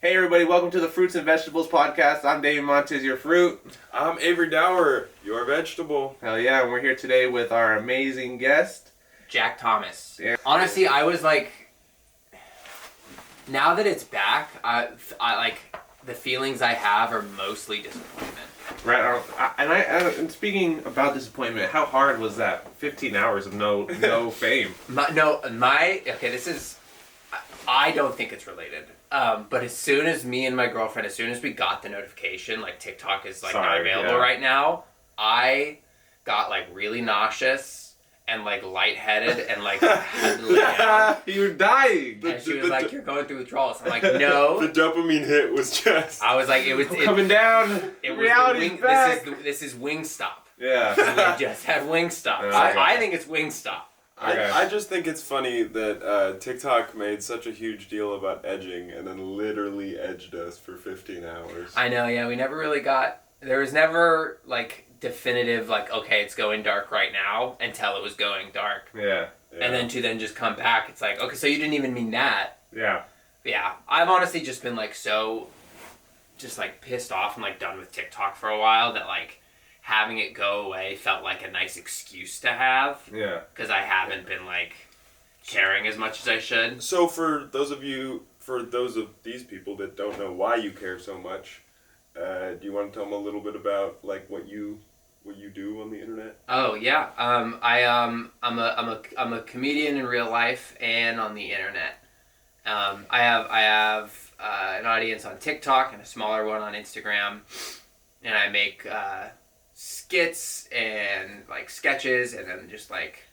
Hey everybody, welcome to the Fruits and Vegetables Podcast. I'm Dave Montez, your fruit. I'm Avery Dower, your vegetable. Hell yeah, and we're here today with our amazing guest, Jack Thomas. Yeah. Honestly, I was like, now that it's back, I like, the feelings I have are mostly disappointment. Right? And speaking about disappointment, how hard was that 15 hours of no fame? I don't think it's related. But as soon as me and my girlfriend, as soon as we got the notification, like TikTok is like not available right now, I got like really nauseous and like lightheaded and like had to lay down. You were dying. And she was like, "You're going through withdrawals." I'm like, "No." The dopamine hit was just... I was like, coming down. It was Reality's back. This is Wingstop. Yeah. We just had Wingstop. Okay. I think it's Wingstop. Okay. I just think it's funny that TikTok made such a huge deal about edging and then literally edged us for 15 hours. I know, yeah. We never really got... There was never, like, definitive, like, okay, it's going dark right now until it was going dark. Yeah. And then to then just come back, it's like, okay, so you didn't even mean that. Yeah. But yeah. I've honestly just been, like, so... just, like, pissed off and, like, done with TikTok for a while that, like... having it go away felt like a nice excuse to have. Yeah. Because I haven't been, like, caring as much as I should. So for those of these people that don't know why you care so much, do you want to tell them a little bit about, like, what you do on the internet? Oh, yeah. I'm a comedian in real life and on the internet. I have an audience on TikTok and a smaller one on Instagram. And I make... skits and like sketches and then just like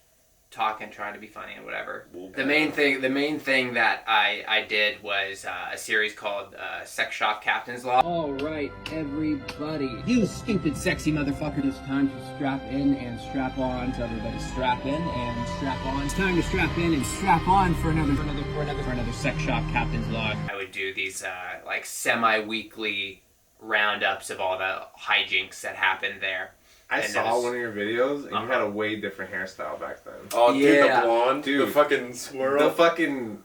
talking, trying to be funny and whatever. The main thing that I did was a series called Sex Shop Captain's Log. All right, everybody. You stupid sexy motherfucker. It's time to strap in and strap on. So everybody strap in and strap on. It's time to strap in and strap on for another Sex Shop Captain's Log. I would do these like semi-weekly roundups of all the hijinks that happened there. I saw one of your videos, and you had a way different hairstyle back then. Oh, yeah. dude, the blonde, Dude. the fucking swirl. The fucking...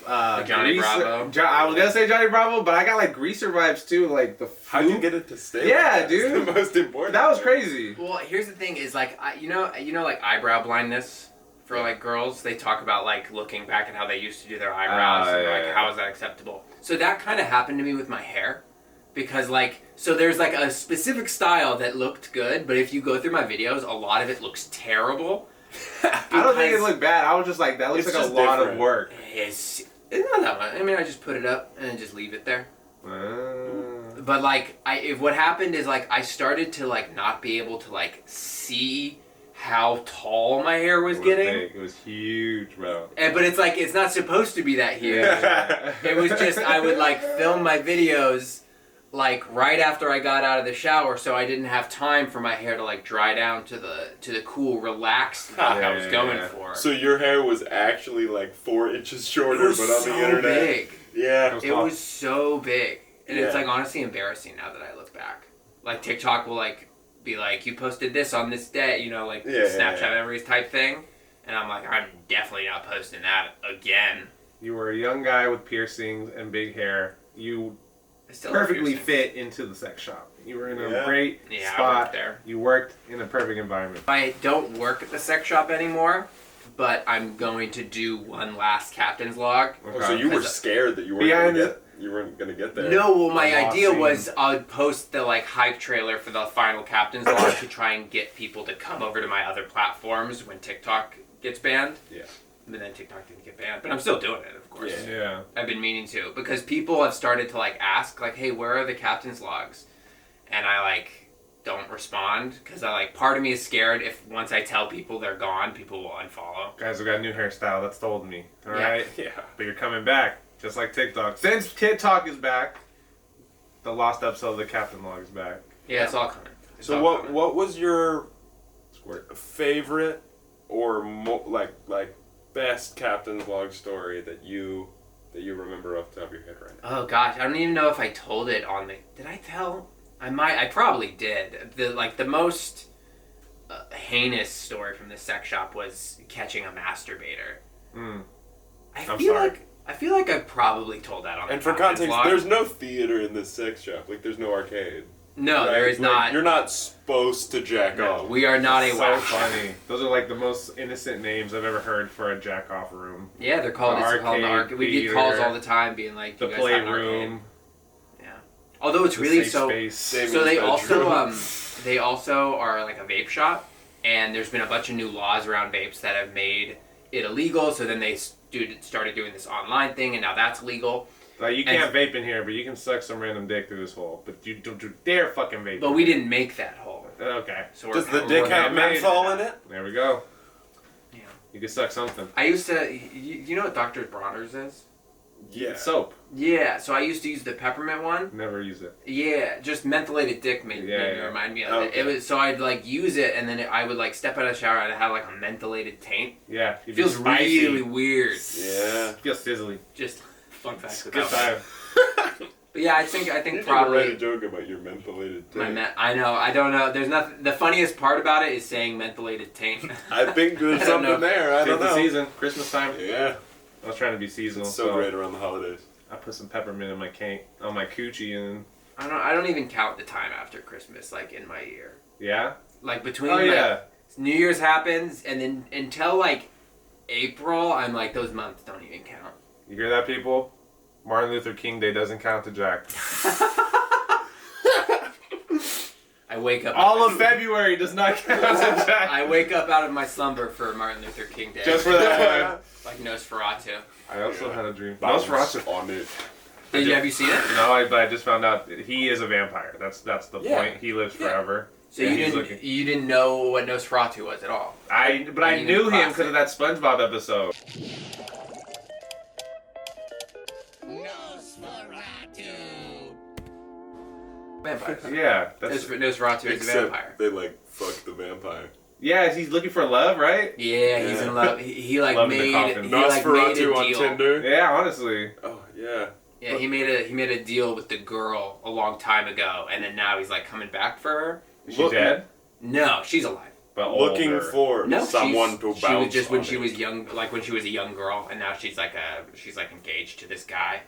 Johnny Bravo. I was gonna say Johnny Bravo, but I got like greaser vibes too, like the... How'd you get it to stay? Yeah, like that? dude. It's the most important. That was crazy. Well, here's the thing is like, you know like eyebrow blindness for like girls? They talk about like looking back at how they used to do their eyebrows and like how is that acceptable? So that kind of happened to me with my hair. Because, like, so there's, like, a specific style that looked good, but if you go through my videos, a lot of it looks terrible. I don't think it looked bad. I was just like, that looks like a lot of work. It's not that much. I mean, I just put it up and then just leave it there. But, like, what happened is, like, I started to, like, not be able to, like, see how tall my hair was getting. Big. It was huge, bro. But it's, like, it's not supposed to be that huge. It was just, I would, like, film my videos... like right after I got out of the shower, so I didn't have time for my hair to like dry down to the cool, relaxed look I was going for. So your hair was actually like 4 inches shorter, but on the internet. Big. Yeah. It was so big, and it's Yeah. like honestly embarrassing now that I look back. Like TikTok will like be like, you posted this on this day, you know, like Snapchat memories type thing, and I'm like, I'm definitely not posting that again. You were a young guy with piercings and big hair. You Still perfectly fit into the sex shop. You were in a great spot. I worked there. You worked in a perfect environment. I don't work at the sex shop anymore, but I'm going to do one last captain's log. Oh, so you were scared that you weren't gonna get there. No, well, my idea was I would post the like hype trailer for the final captain's log to try and get people to come over to my other platforms when TikTok gets banned. Yeah. But then TikTok didn't get banned. But I'm still doing it, of course. Yeah. I've been meaning to. Because people have started to, like, ask, like, hey, where are the captain's logs? And I, like, don't respond. Because, part of me is scared if once I tell people they're gone, people will unfollow. Guys, we got a new hairstyle. That's told me. All right? Yeah. But you're coming back, just like TikTok. Since TikTok is back, the lost episode of the Captain Log is back. Yeah, it's all coming. So what was your favorite or best Captain's Log story that you remember off the top of your head right now? Oh gosh, I don't even know if I told it on the... Did I tell? I probably did. The most heinous story from the sex shop was catching a masturbator. I'm I feel sorry. like I feel like I probably told that on the And for Captain's context, Log. there's no theater in this sex shop. Like, there's no arcade. No, right? there is Like, not. You're not supposed to jack off. We are not a So whack. funny. Those are like the most innocent names I've ever heard for a jack off room. Yeah, they're called. The It's called an arcade arcade. We get calls theater, all the time, being like, The "You guys have an arcade?" playroom. Yeah. Although it's the really safe so. space. So they Bedroom. also they also are like a vape shop, and there's been a bunch of new laws around vapes that have made it illegal. So then they started doing this online thing, and now that's legal. Like, you can't vape in here, but you can suck some random dick through this hole. But you don't you dare fucking vape. But we didn't make that hole. Okay. So Does the we're dick have handmade. menthol in it? There we go. Yeah. You can suck something. I used to. You know what Dr. Bronner's is? Yeah. Soap. Yeah. So I used to use the peppermint one. Never use it. Yeah, just mentholated dick made me remind me of it. Okay. It was so I'd like use it, and then I would like step out of the shower and I'd have like a mentholated taint. Yeah. It feels really weird. Yeah. Feels sizzly. Just fun facts Good about time. that. But yeah, I think You need to write a probably joke about your mentholated taint. I know. I don't know. There's nothing. The funniest part about it is saying mentholated taint. I think there's I don't know. something there. I don't Take the know. season. Christmas time. Yeah. I was trying to be seasonal. It's so great around the holidays. I put some peppermint in my on my coochie and I don't even count the time after Christmas like in my year. yeah. Like between Oh like, yeah. New Year's happens and then until like April, I'm like those months don't even count. You hear that, people? Martin Luther King Day doesn't count to Jack. I wake up. All of February does not count to Jack. I wake up out of my slumber for Martin Luther King Day. Just for that Like Nosferatu. one. I also had a dream. That was Nosferatu. on it. Have you seen it? No, but I just found out he is a vampire. That's the Yeah. point. He lives forever. So Yeah, you he's didn't looking- you didn't know what Nosferatu was at all. I Even knew him classic. because of that SpongeBob episode. Vampire. Yeah, that's Nosferatu is a Except vampire. they like fuck the vampire. yeah. He's looking for love, right? Yeah, he's Yeah. in love. He like Love in the made coffin. he like made Nosferatu a on deal. Tinder. Yeah, honestly. Oh yeah. Yeah, he made a deal with the girl a long time ago, and then now he's like coming back for her. Is she Look- dead? No, she's alive. But Looking older. for No, someone to bounce she was just when on she it. was young, like when she was a young girl, and now she's like engaged to this guy.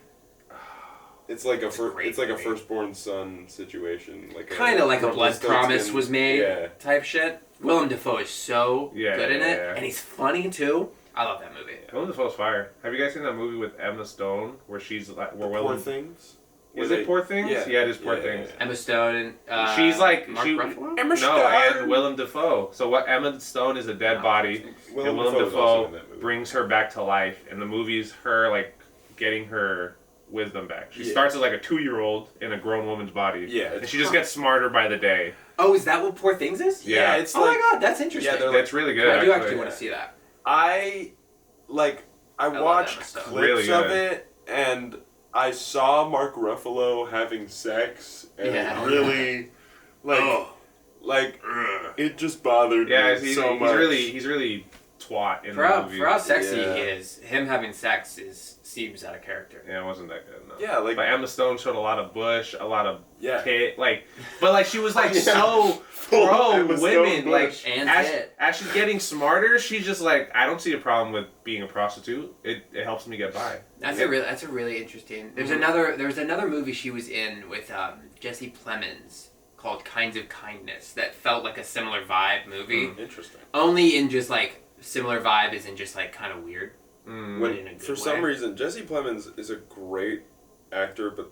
It's like It's a great it's like a movie. firstborn son situation. Like Kind of like a Blood Promise Rumpelstiltskin. was made Yeah. type shit. Willem Dafoe is so Yeah, good in yeah, it, yeah. and he's funny too. I love that movie. Willem Dafoe's fire. Have you guys seen that movie with Emma Stone where she's like, where Poor Willem? things. Is it Poor Things? Yeah, it is Poor Yeah, Things. yeah, yeah. Emma Stone and She's like Mark Ruffalo. Emma No, Stone. and Willem Dafoe. So what? Emma Stone is a dead body, and Willem Dafoe's also Dafoe in that movie. brings her back to life, and the movie's her like getting her wisdom back. She Yeah. starts as like a 2-year-old in a grown woman's body. Yeah, and she just gets smarter by the day. Oh, is that what Poor Things is? Yeah, Yeah. it's Oh like my god, that's interesting. Yeah, they're That's really good. I do actually. actually want to see that. I love watched Emma Stone. clips Really of good. it and I saw Mark Ruffalo having sex and Yeah. it really like it just bothered Yeah, me he's, so he's much. really twat in the movie. For how sexy Yeah. he is, him having sex seems out of character. Yeah, it wasn't that good. No. Yeah, like But Emma Stone showed a lot of bush, a lot of yeah. tit, but like she was like Yeah. so Full pro Emma Stone women. Like bush. And as, tit. as she's getting smarter, she's just like, I don't see a problem with being a prostitute. It helps me get by. That's Yeah. a really interesting. There's Mm-hmm. another movie she was in with Jesse Plemons called Kinds of Kindness that felt like a similar vibe movie. Interesting. Only in just like similar vibe is in just like kind of weird. Mm. When, in a good for way. some reason, Jesse Plemons is a great actor, but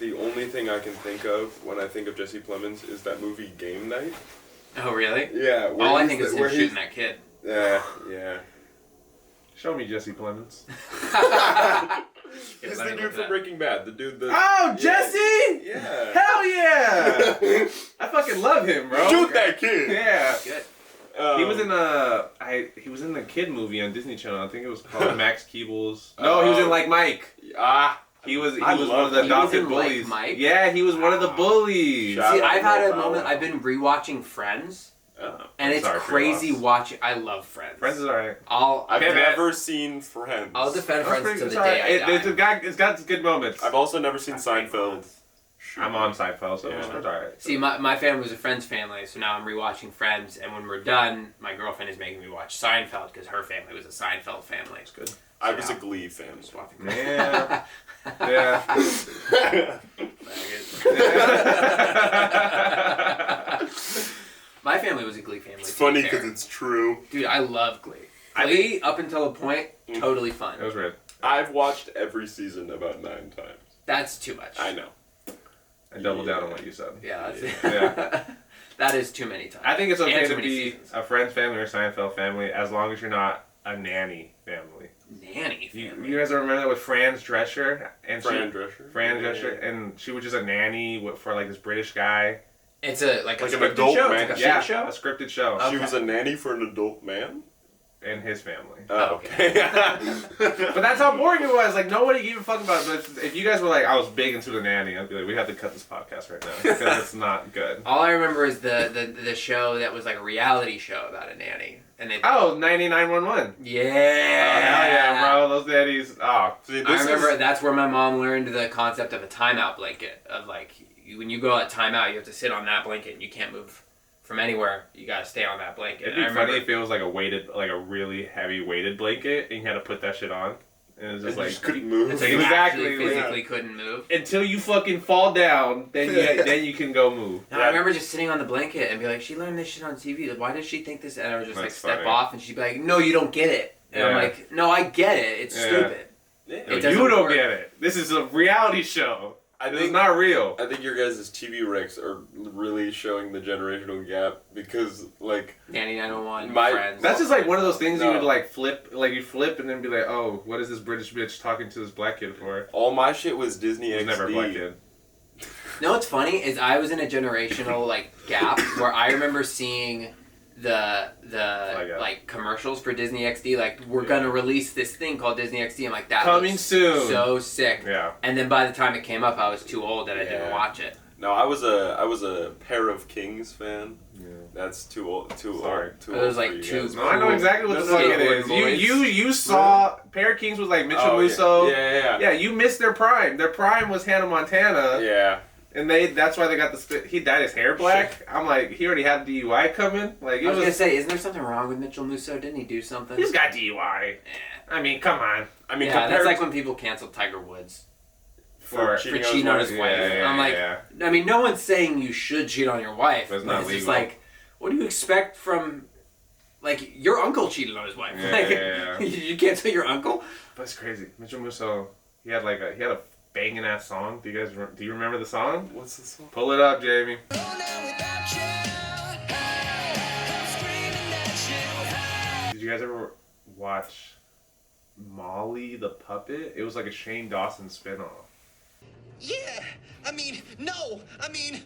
the only thing I can think of when I think of Jesse Plemons is that movie Game Night. Oh really? Yeah. where All I he's think the- is him where shooting he's- that kid. Yeah. Show me Jesse Plemons. He's let the me dude look from that. Breaking Bad. The dude that. Oh, Yeah. Jesse! Yeah. Hell yeah! I fucking love him, bro. Shoot that kid. Yeah. Good. He was in he was in the kid movie on Disney Channel. I think it was called Max Keeble's. No, he was in Like Mike. He was He was one of the He was adopted in Like bullies. Mike? Yeah, he was one of the bullies. Shout See, out I've had a to moment. Bow I've been rewatching Friends, Oh. and it's sorry for crazy your loss. watching. I love Friends. Friends is alright. I've Okay, man. never seen Friends. I'll defend Friends to the It's day alright. I die. It's a guy. It's got good moments. I've also never seen That's great Seinfeld. moments. I'm on Seinfeld, so Yeah. it's alright. See, my family was a Friends family, so now I'm rewatching Friends, and when we're done, my girlfriend is making me watch Seinfeld because her family was a Seinfeld family. It's good. I was a Glee fan. Yeah. Yeah. My family was a Glee family. It's funny because it's true. Dude, I love Glee. Glee, up until a point, totally fun. It was weird. I've watched every season about 9 times. That's too much. I know. I doubled down on what you said. Yeah, that's Yeah. that is too many times. I think it's okay And too to many be seasons. a Friends family or Seinfeld family as long as you're not a nanny family. Nanny family. You guys remember that with Fran's Drescher? And Fran Drescher. Fran Drescher, and she was just a nanny for like this British guy. It's a Like a an scripted adult show. man. It's like a Yeah, shit show. a scripted show. Okay. She was a nanny for an adult man? And his family. Oh, okay. But that's how boring it was. Like, nobody gave a fuck about it. But if you guys were like, I was big into the nanny, I'd be like, we have to cut this podcast right now because it's not good. All I remember is the show that was like a reality show about a nanny, and they Oh, 9911. yeah, Oh, hell yeah, bro. Those nannies. Oh. See, I remember that's where my mom learned the concept of a timeout blanket. Of like, when you go at timeout, you have to sit on that blanket and you can't move from anywhere. You gotta stay on that blanket. It'd be funny if it was like a weighted, like a really heavy weighted blanket, and you had to put that shit on. And it was just you like, just couldn't move. Until you Exactly, actually physically couldn't move. until you fucking fall down, then you can go move. No, I remember just sitting on the blanket and be like, she learned this shit on TV. Like, why does she think this? And I would just That's step funny. off, and she'd be like, no, you don't get it. And I'm Yeah. like, no, I get it. It's Yeah. stupid. Yeah. It You doesn't don't work. get it. This is a reality show. I This think is not real. I think your guys' TV recs are really showing the generational gap because, like, Nanny 911, My- Friends. That's just like one of those things you No. would like flip, like you flip and then be like, oh, what is this British bitch talking to this black kid for? all my shit was Disney It was XD. never a black kid. No, what's funny is I was in a generational like gap where I remember seeing the God. like commercials for Disney XD. Like, we're gonna release this thing called Disney XD. I'm like, that Coming looks soon. so sick. Yeah. And then by the time it came up, I was too old and I didn't Yeah. watch it. No, I was a Pair of Kings fan. Yeah. That's too old. Sorry. Too It was old like for you two- guys. No, I know exactly what the fuck it is. Skateboard You saw Pair of Kings was like Mitchell Oh, Musso. Yeah. Yeah, you missed their prime. Their prime was Hannah Montana. Yeah. And that's why they got the spit. He dyed his hair black. I'm like, he already had DUI coming. Like, I was gonna say, isn't there something wrong with Mitchell Musso? Didn't he do something? he's got DUI. I mean, come on. I mean, yeah, that's compared like when people canceled Tiger Woods for cheating on his wife. Yeah, I'm like, yeah. I mean, no one's saying you should cheat on your wife. But it's but not it's just legal. like, what do you expect from, like, your uncle cheated on his wife? Yeah, like, yeah, yeah. you can't tell your uncle? But it's crazy. Mitchell Musso, he had a banging ass song. Do you remember the song? What's this song? Pull it up, Jamie. Did you guys ever watch Molly the Puppet? It was like a Shane Dawson spinoff. Yeah, I mean, no, I mean...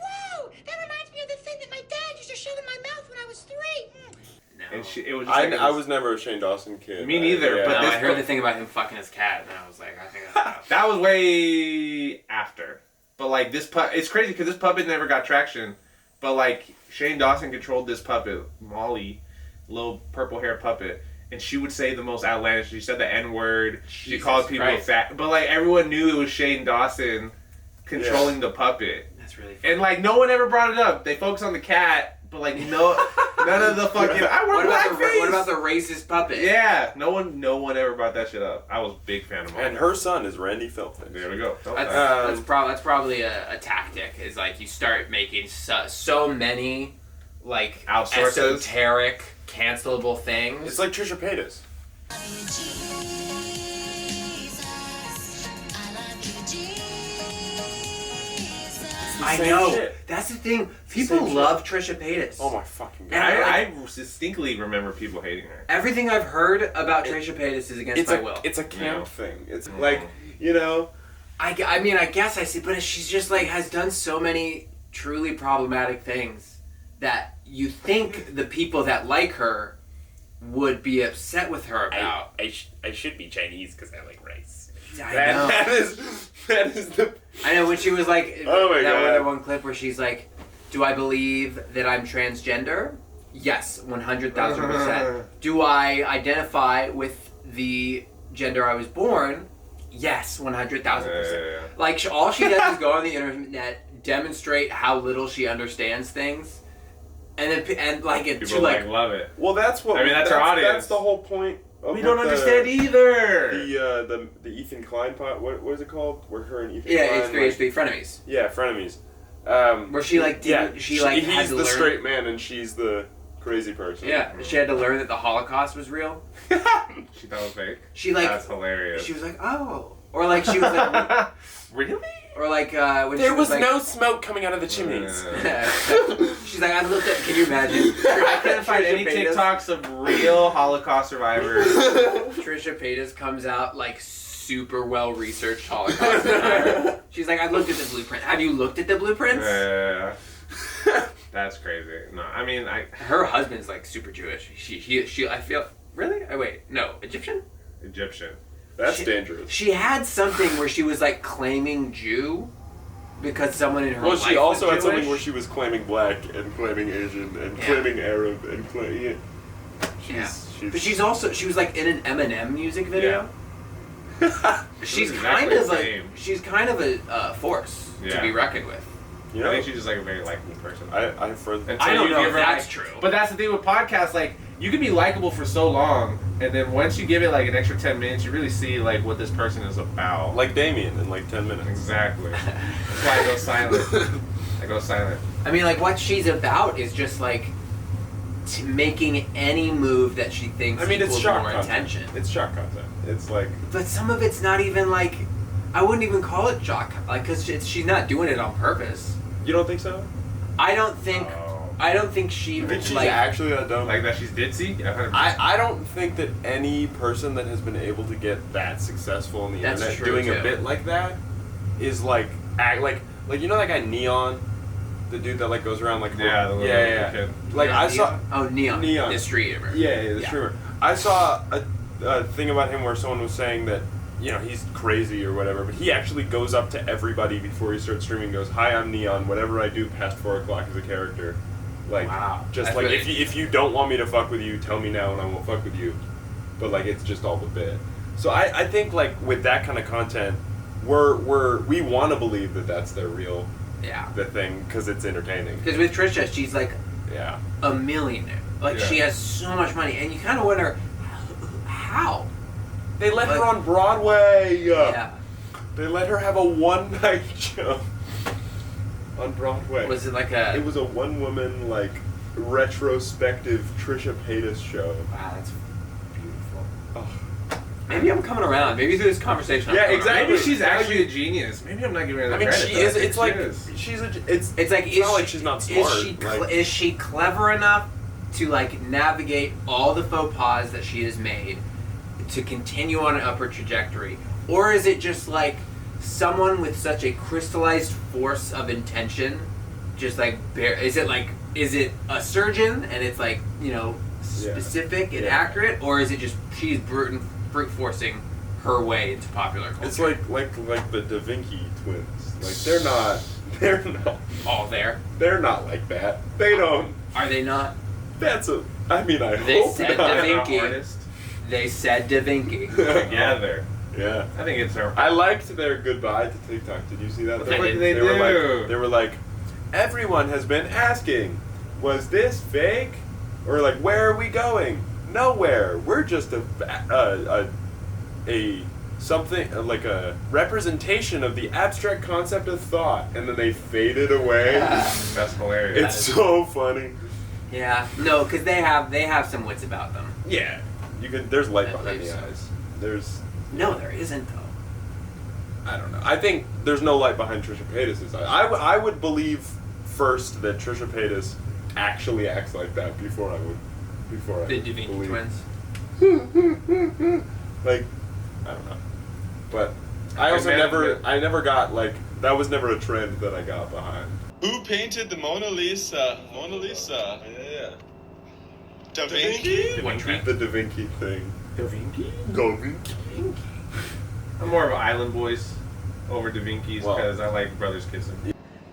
Whoa! That reminds me of the thing that my dad used to shove in my mouth when I was 3. No. And it was just I was never a Shane Dawson kid. Me neither, but No, this I heard book- the thing about him fucking his cat, and I was like, I think that's that was way after. But like it's crazy because this puppet never got traction. But like Shane Dawson controlled this puppet, Molly, little purple hair puppet, and she would say the most outlandish. She said the N word. She Jesus called people Christ. fat. But like everyone knew it was Shane Dawson controlling the puppet. That's really funny. And like no one ever brought it up. They focused on the cat, but like none of the fucking I wear blackface. What about the racist puppet? Yeah, no one ever brought that shit up. I was a big fan of Molly. And her son is Randy Felton. There we go. That's probably a tactic. Is like you start making so many like Outsources. esoteric, cancelable things. It's like Trisha Paytas. I Same know. shit. That's the thing. People Same love Trisha Paytas. Oh my fucking god. And I distinctly remember people hating her. Everything I've heard about Trisha Paytas is against my will. It's a camp Yeah. thing. It's like, you know, I mean, I guess I see, but she's just like has done so many truly problematic things that you think the people that like her would be upset with her about. I should be Chinese because I like rice. I know. That is the. I know when she was like Oh my God. one clip where she's like, "Do I believe that I'm transgender? Yes, 100,000%. Do I identify with the gender I was born? Yes, 100,000%." Yeah. Like all she does is go on the internet, demonstrate how little she understands things, and like it People to like love it. Well, that's what. I mean, that's our audience. That's the whole point. Of We don't understand either. The Ethan Klein pot. What is it called? Where her and Ethan. yeah, Klein, H3 frenemies. Yeah, frenemies. Where she like didn't, he's had to the learn. straight man and she's the crazy person. Yeah, she had to learn that the Holocaust was real. She thought it was fake. She like That's hilarious. she was like, oh, or like she was like, really? or like when There she was like, no smoke coming out of the chimneys. she's like, I looked at. Can you imagine? I couldn't find any TikToks of real Holocaust survivors. Trisha Paytas comes out like super well researched Holocaust survivor. She's like, I looked at the blueprint. Have you looked at the blueprints? That's crazy. No, I mean, Her husband's like super Jewish. She I feel really. Oh wait, no, Egyptian. Egyptian. That's dangerous. She had something where she was like claiming Jew because someone in her life Well, she also was had something Jewish. where she was claiming black and claiming Asian and claiming Arab and claiming. But she was like in an Eminem music video. She's exactly kind of the like same. she's kind of a force to be reckoned with. You I know, think she's just like a very likable person. I further. I don't you know give if her, that's like- true. But that's the thing with podcasts. Like, you can be likable for so long, and then once you give it like an extra 10 minutes, you really see like what this person is about. Like Damien in like 10 minutes. Exactly. That's why I go silent. I mean, like what she's about is just like making any move that she thinks I mean, it's equals shock more content. attention. It's shock content. It's like. But some of it's not even like I wouldn't even call it shock, like because she's not doing it on purpose. You don't think so? I don't think. Oh. I don't think she You think she's like. actually that dumb? Like that she's ditzy? Yeah, 100%. I don't think that any person that has been able to get that successful on the That's internet true, doing too. a bit like that is like act like you know that guy Neon, the dude that like goes around like Yeah, the little kid. like I saw Neon, Neon. the streamer. the streamer. I saw a thing about him where someone was saying that he's crazy or whatever, but he actually goes up to everybody before he starts streaming and goes, "Hi, I'm Neon. Whatever I do past 4 o'clock is a character." Like, Wow. just That's like really if you don't want me to fuck with you, tell me now and I won't fuck with you. But like it's just all the bit. So I think like with that kind of content, we want to believe that that's their real the thing because it's entertaining. Because with Trisha, she's like Yeah. a millionaire. Like she has so much money, and you kind of wonder how. They let her on Broadway. Yeah. They let her have a one-night show on Broadway. Was it like a? It was a one-woman like retrospective Trisha Paytas show. Wow, that's beautiful. Oh. Maybe I'm coming around. Maybe through this conversation. I'm Yeah, coming exactly. around. Maybe she's actually a genius. Maybe I'm not giving her the I mean, credit. she but I is. think It's she like is. she's a. It's like It's not like she's not smart. Is she clever enough to like navigate all the faux pas that she has made to continue on an upward trajectory, or is it just like someone with such a crystallized force of intention, just like is it a surgeon and it's like specific and accurate, or is it just she's brute forcing her way into popular culture? It's like the Da Vinci twins. Like they're not They're not like that. They don't. Are they not? That's a. I mean, I They hope said not. Da An Vinci. artist They said Da Vinci. together. Yeah. I think it's her. I liked their goodbye to TikTok. Did you see that? What the fuck did they do? They were like, everyone has been asking, was this fake? Or like, where are we going? Nowhere. We're just a something like a representation of the abstract concept of thought, and then they faded away. That's hilarious. It's so funny. Yeah, no, because they have some wits about them. Yeah, you can. There's light I behind believe the so. eyes. There's. No, there isn't though. I don't know. I think there's no light behind Trisha Paytas' eyes. I would believe first that Trisha Paytas actually acts like that before I The Da Vinci believe. twins. Like, I don't know. But I also never got like that was never a trend that I got behind. Who painted the Mona Lisa? Mona Lisa. Yeah. Da Vinci? What trend? The Da Vinci thing. Da Vinci? Da Vinci. I'm more of an Island Boys over Da Vinci's Well. because I like brothers kissing.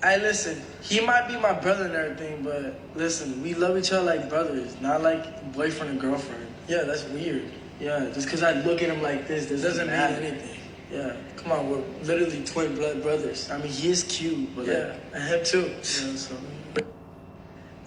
Hey, listen, he might be my brother and everything, but listen, we love each other like brothers, not like boyfriend and girlfriend. Yeah, that's weird. Yeah, just because I look at him like this doesn't mean anything. Yeah, come on, we're literally twin blood brothers. I mean, he is cute, but yeah, and him too. Yeah, so.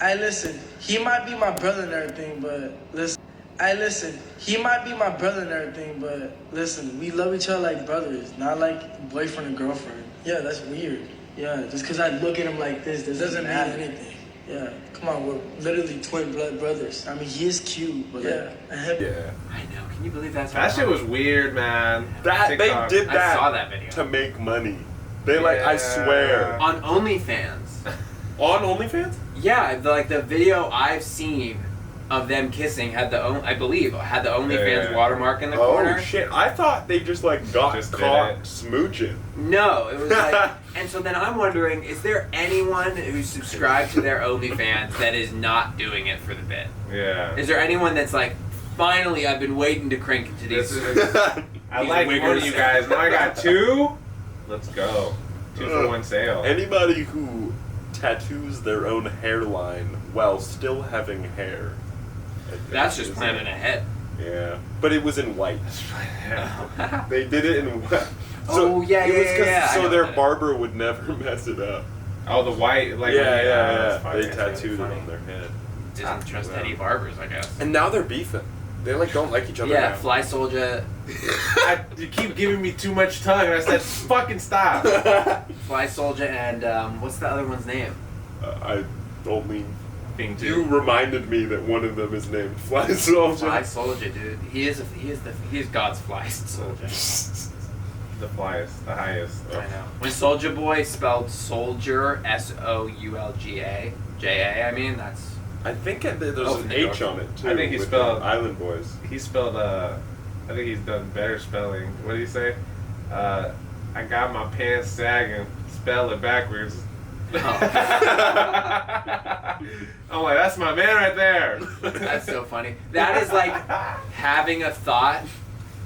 listen, he might be my brother and everything, but listen. Listen, he might be my brother and everything, but listen, we love each other like brothers, not like boyfriend and girlfriend. Yeah, that's weird. Yeah, just because I look at him like this doesn't mean anything. Yeah, come on, we're literally twin blood brothers. I mean, he is cute, but yeah. Yeah. I know. Can you believe that's That shit was weird, man. That TikTok. they did that I saw that video. to make money. They like, I swear. On OnlyFans. On OnlyFans? Yeah, the video I've seen of them kissing had the OnlyFans watermark in the corner. Oh shit! I thought they just like got caught smooching. No, it was like, and so then I'm wondering, is there anyone who's subscribed to their OnlyFans that is not doing it for the bit? Yeah. Is there anyone that's like, finally, I've been waiting to crank into these? I like one of you guys. Now I got 2. Let's go. 2 for 1 sale. Anybody who tattoos their own hairline while still having hair. That's just planning ahead. Yeah, but it was in white. They did it in white. So, So their barber would never mess it up. Oh, the white, like yeah. They They tattooed it on their head. Didn't trust any barbers, I guess. And now they're beefing. They like don't like each other. Yeah, now. Fly Soldier. You keep giving me too much tongue, and I said, fucking stop. Fly Soldier and what's the other one's name? I only. Thing You reminded me that one of them is named Fly Soldier. Fly Soldier, dude. He is God's Fly Soldier. The flyest, the highest. I know. When Soldier Boy spelled Soldier SOULGA I mean that's. I think there's an H on it too. I think he with spelled Island Boys. He spelled. I think he's done better spelling. What did he say? I got my pants sagging. Spell it backwards. Oh. I'm like, that's my man right there. That's so funny. That is like having a thought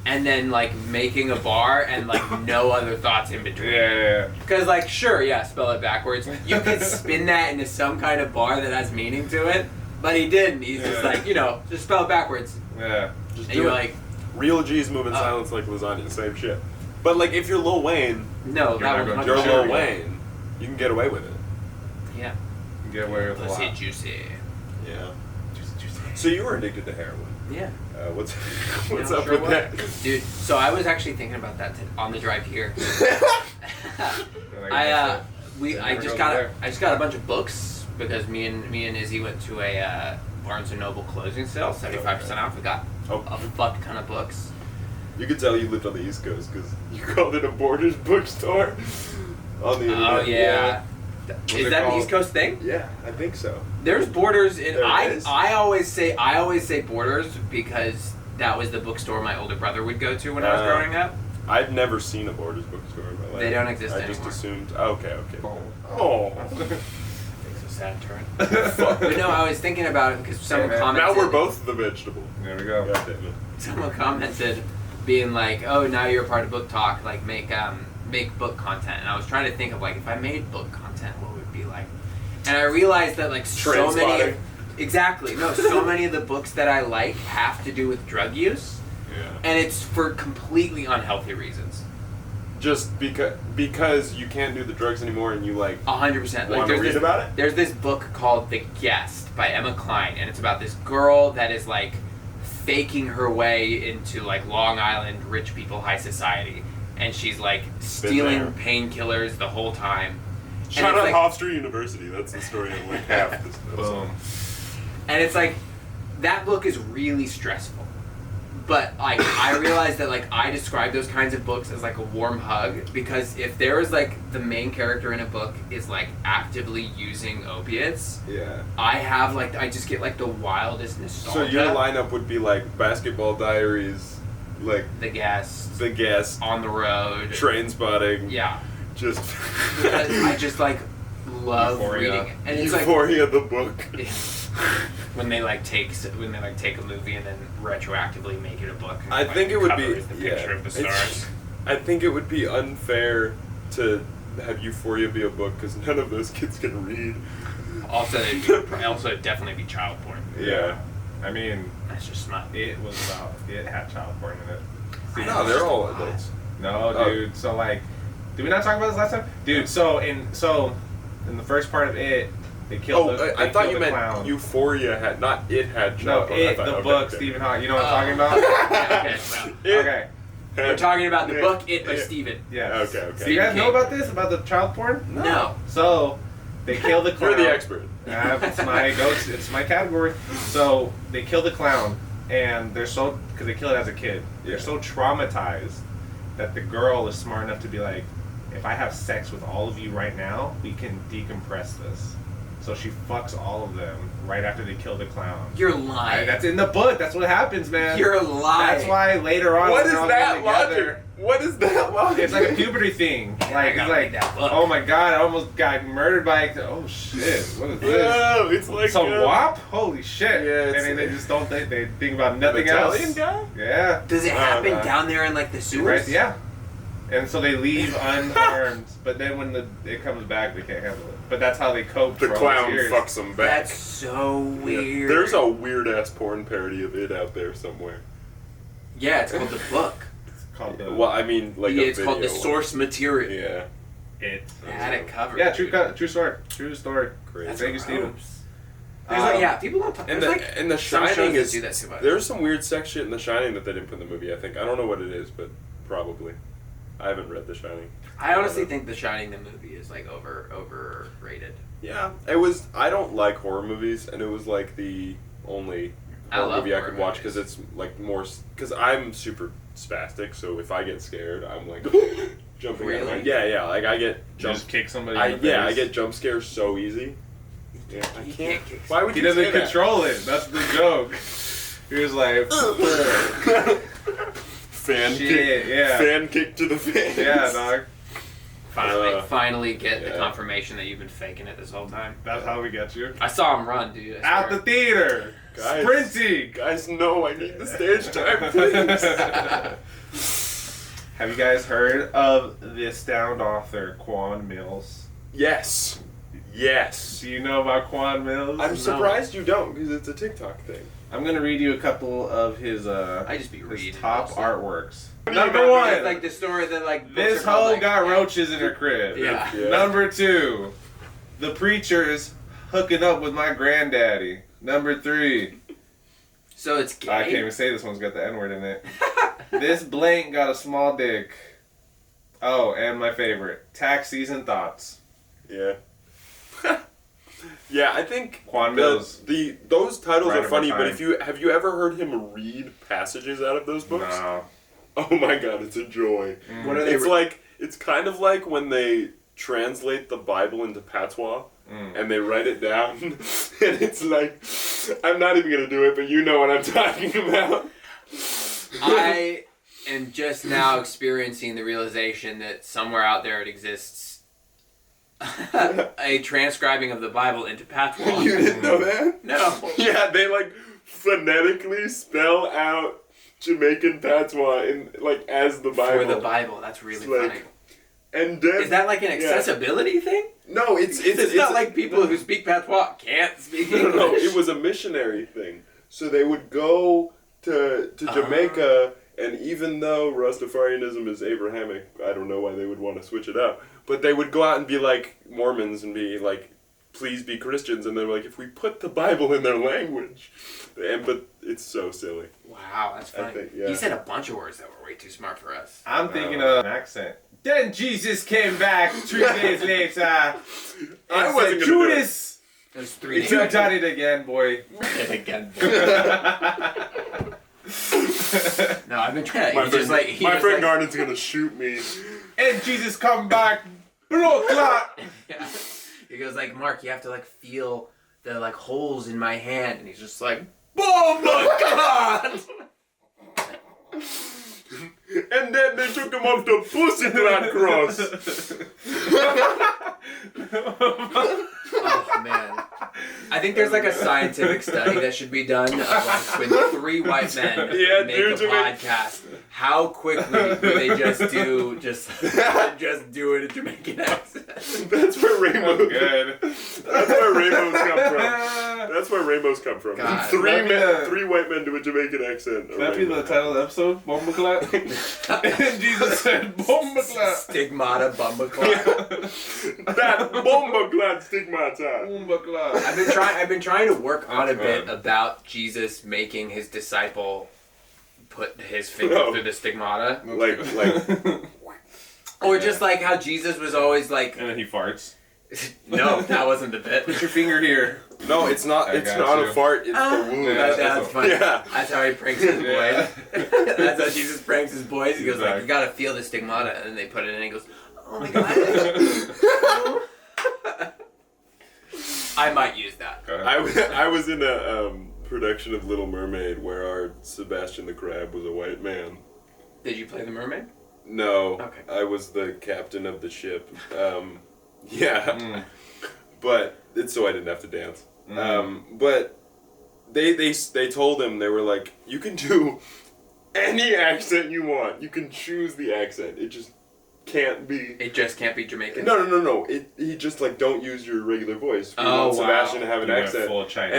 and then like making a bar and like no other thoughts in between. Yeah. Because like, sure, yeah, spell it backwards. You could spin that into some kind of bar that has meaning to it, but he didn't. He's just like, just spell it backwards. Yeah. Just and do you're it. like, real G's move in silence like lasagna, same shit. But like, if you're Lil Wayne, no, that one's you're Lil Wayne, you can get away with it. Yeah. Get away with a Pussy lot. juicy. Yeah. So you were addicted to heroin. Yeah. What's Yeah, up sure with that? Dude, so I was actually thinking about that on the drive here. I just got a bunch of books because me and Izzy went to a Barnes & Noble closing sale, 75% off. We got a fuck ton of books. You could tell you lived on the East Coast because you called it a Borders bookstore on the internet. Oh yeah. Is that an East Coast thing? Yeah, I think so. There's Borders in. There I is? always say Borders because that was the bookstore my older brother would go to when I was growing up. I've never seen a Borders bookstore in my life. They don't exist I anymore. just assumed. Okay. Oh. It's a sad turn. But no, I was thinking about it because someone commented. Now we're both the vegetable. There we go. God damn it. Someone commented, being like, "Oh, now you're a part of Book Talk. Like, make book content." And I was trying to think of like, if I made book content, what would it be like? And I realized that like so many, so many of the books that I like have to do with drug use, and it's for completely unhealthy reasons. Just because you can't do the drugs anymore, and you like 100%. want to read about it. There's this book called The Guest by Emma Cline, and it's about this girl that is like faking her way into like Long Island rich people high society, and she's like stealing painkillers the whole time. Shout out Hofstra University. That's the story of like half this Boom. And it's like that book is really stressful. But like I realized that like I describe those kinds of books as like a warm hug, because if there is like the main character in a book is like actively using opiates, I just get like the wildest nostalgia. So your lineup would be like Basketball Diaries, like The Guest, On the Road, Train Spotting. Yeah. Just because I just like love Euphoria. reading it. And it's Euphoria the book. When they take a movie and then retroactively make it a book. I think it would be the picture of the stars. I think it would be unfair to have Euphoria be a book because none of those kids can read. Also, it'd definitely be child porn. Yeah. I mean, that's just not. It had child porn in it. No, they're all adults. No, dude. So like, did we not talk about this last time? Dude, so in the first part of it, They killed I thought you meant clown. Euphoria had, not it had. No, Chocolate. the book, okay. Stephen Hawking. You know what I'm talking about? Okay. We're talking about the book It by Stephen. Yeah. Okay. So you guys know about this? About the child porn? No. So they kill the clown. You're the expert. It's my category. So they kill the clown, and they're so because they kill it as a kid. They're so traumatized that the girl is smart enough to be like, if I have sex with all of you right now, we can decompress this. So she fucks all of them right after they kill the clown. You're lying. That's in the book. That's what happens, man. You're lying. That's why later on, What when is they're all that getting together, logic? What is that logic? it's like a puberty thing. Like it's like, oh my god, I almost got murdered by. Oh shit, what is this? Oh, it's like Some WAP? Holy shit! Yeah, and then they just don't think they think about nothing else. Italian guy? Yeah. Does it happen down there in like the sewers? Right? Yeah. And so they leave unharmed, but then when it comes back, they can't handle it. But that's how they cope. The for all clown these years. fucks them back. That's so weird. Yeah. There's a weird ass porn parody of it out there somewhere. Yeah, it's called the book. It's called the. Well, I mean, like It's called the source material. Yeah. It. They had it covered. Yeah, true story. True story. Crazy. Thank you, Steven. There's people don't talk. And There's the some shows Shining that is do that too much. there's some weird sex shit in The Shining that they didn't put in the movie. I think I don't know what it is, but probably. I haven't read The Shining. I honestly think The Shining, the movie, is like overrated. Yeah, it was. I don't like horror movies, and it was like the only horror movie I could watch because it's like more. Because I'm super spastic, so if I get scared, I'm like jumping. Really? Yeah. Like I get Just kick somebody. I in the face. I get jump scares so easy. Yeah, I can't. Why would He you doesn't say that? control it. That's the joke. He was like, fan shit, kick. yeah. Fan kick to the face. Yeah, dog. Finally get the yeah. confirmation that you've been faking it this whole time. That's how we get you. I saw him run, dude. I Out the swear. theater. Guys. Sprinting. Guys, no, I need the stage time, please. Have you guys heard of the astound author Quan Mills? Yes. Yes. Do you know about Quan Mills? I'm surprised you don't, because it's a TikTok thing. I'm gonna read you a couple of his I just be his reading top mostly. artworks. Because, Number one, like the story that like this books are called, hoe like, got roaches in her crib. Yeah. Yeah. Number two, the preacher's hooking up with my granddaddy. Number three, So it's gay. I can't even say this one's got the N-word in it. This blank got a small dick. Oh, and my favorite, tax season thoughts. Yeah. Yeah, I think Quan Mills. those titles Right are of funny, our but time. have you ever heard him read passages out of those books? No. Oh my god, it's a joy. What are they? It's kind of like when they translate the Bible into patois and they write it down, and it's like, I'm not even gonna do it, but you know what I'm talking about. I am just now experiencing the realization that somewhere out there it exists a transcribing of the Bible into patois. You didn't know that? No. Yeah, they like phonetically spell out Jamaican patois in like as the Bible. For the Bible, that's really It's like- funny. And then, Is that like an accessibility thing? No, it's not like people who speak patois can't speak English. No, it was a missionary thing. So they would go to Jamaica, and even though Rastafarianism is Abrahamic, I don't know why they would want to switch it up. But they would go out and be like Mormons and be like, please be Christians. And they're like, if we put the Bible in their language. But it's so silly. Wow, that's funny. I think, yeah. He said a bunch of words that were way too smart for us. I'm thinking of an accent. Then Jesus came back 3 days later and I wasn't said, gonna do it. Judas, There's 3 you done it again, boy. again. No, I've been trying. My He just friend, like he my just friend like, Garden's gonna shoot me. And Jesus come back, Bombaclaat. Yeah. He goes like, Mark, you have to like feel the like holes in my hand, and he's just like, Bombaclaat. And then they took him off the Pussycat cross. Oh man. I think there's like a scientific study that should be done of like when 3 white men Yeah, make dude, a podcast, how quickly do they just do it a Jamaican accent? That's where rainbows. Good. That's where rainbows come from. That's where rainbows come from. God. Three white men do a Jamaican accent. Can that be the title of the episode? Bombaclaat? And Jesus said, Bombaclaat. Stigmata, Bombaclaat. That Bombaclaat stigmata. Bombaclaat. I've been trying to work on a bit about Jesus making his disciple put his finger through the stigmata. Like. Or just like how Jesus was always like... And then he farts. No, that wasn't the bit. Put your finger here. No, it's not. I It's got not you. a fart. It's the wound. That's funny. Yeah. That's how he pranks his boys. That's how Jesus pranks his boys. He goes like, "You gotta feel the stigmata," and then they put it in, and he goes, "Oh my god." I might use that. I was in a production of Little Mermaid where our Sebastian the Crab was a white man. Did you play the mermaid? No. Okay. I was the captain of the ship. Yeah. But it's so I didn't have to dance. But they told him, they were like, you can do any accent you want. You can choose the accent. It just can't be. It just can't be Jamaican. No. He just like don't use your regular voice. We want Sebastian to have an accent. Full Chinese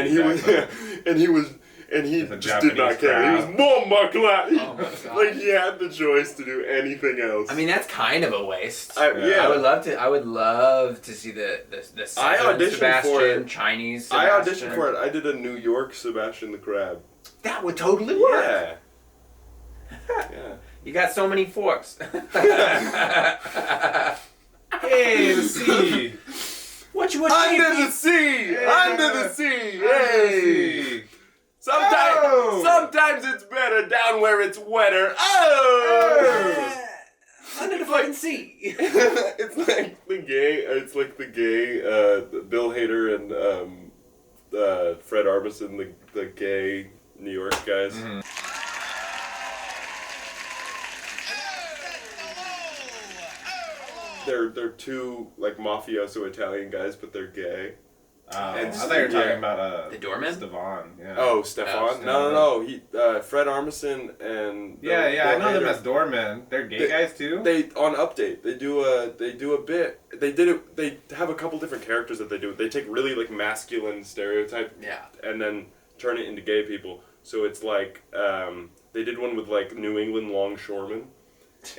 And he was and he just did not care. He was Bombaclaat. Oh my god. Like he had the choice to do anything else. I mean, that's kind of a waste. Yeah. I would love to see the I auditioned Sebastian for it. Chinese. I Sebastian. auditioned for it. I did a New York Sebastian the Crab. That would totally work. Yeah. Yeah. You got so many forks. Hey, the sea. What you Under the sea. Under the sea. Hey. Sometimes it's better down where it's wetter. Oh. Under the fucking sea. It's like the gay Bill Hader and Fred Armisen, the gay New York guys. Mm-hmm. They're two like mafioso Italian guys, but they're gay. I thought you were talking about the doorman? Stefan. Yeah. Oh, Stefan? No. He Fred Armisen and I know them as doormen. They're gay guys too. They on Update. They do a bit. They have a couple different characters that they do. They take really like masculine stereotype. Yeah. And then turn it into gay people. So it's like they did one with like New England longshoremen,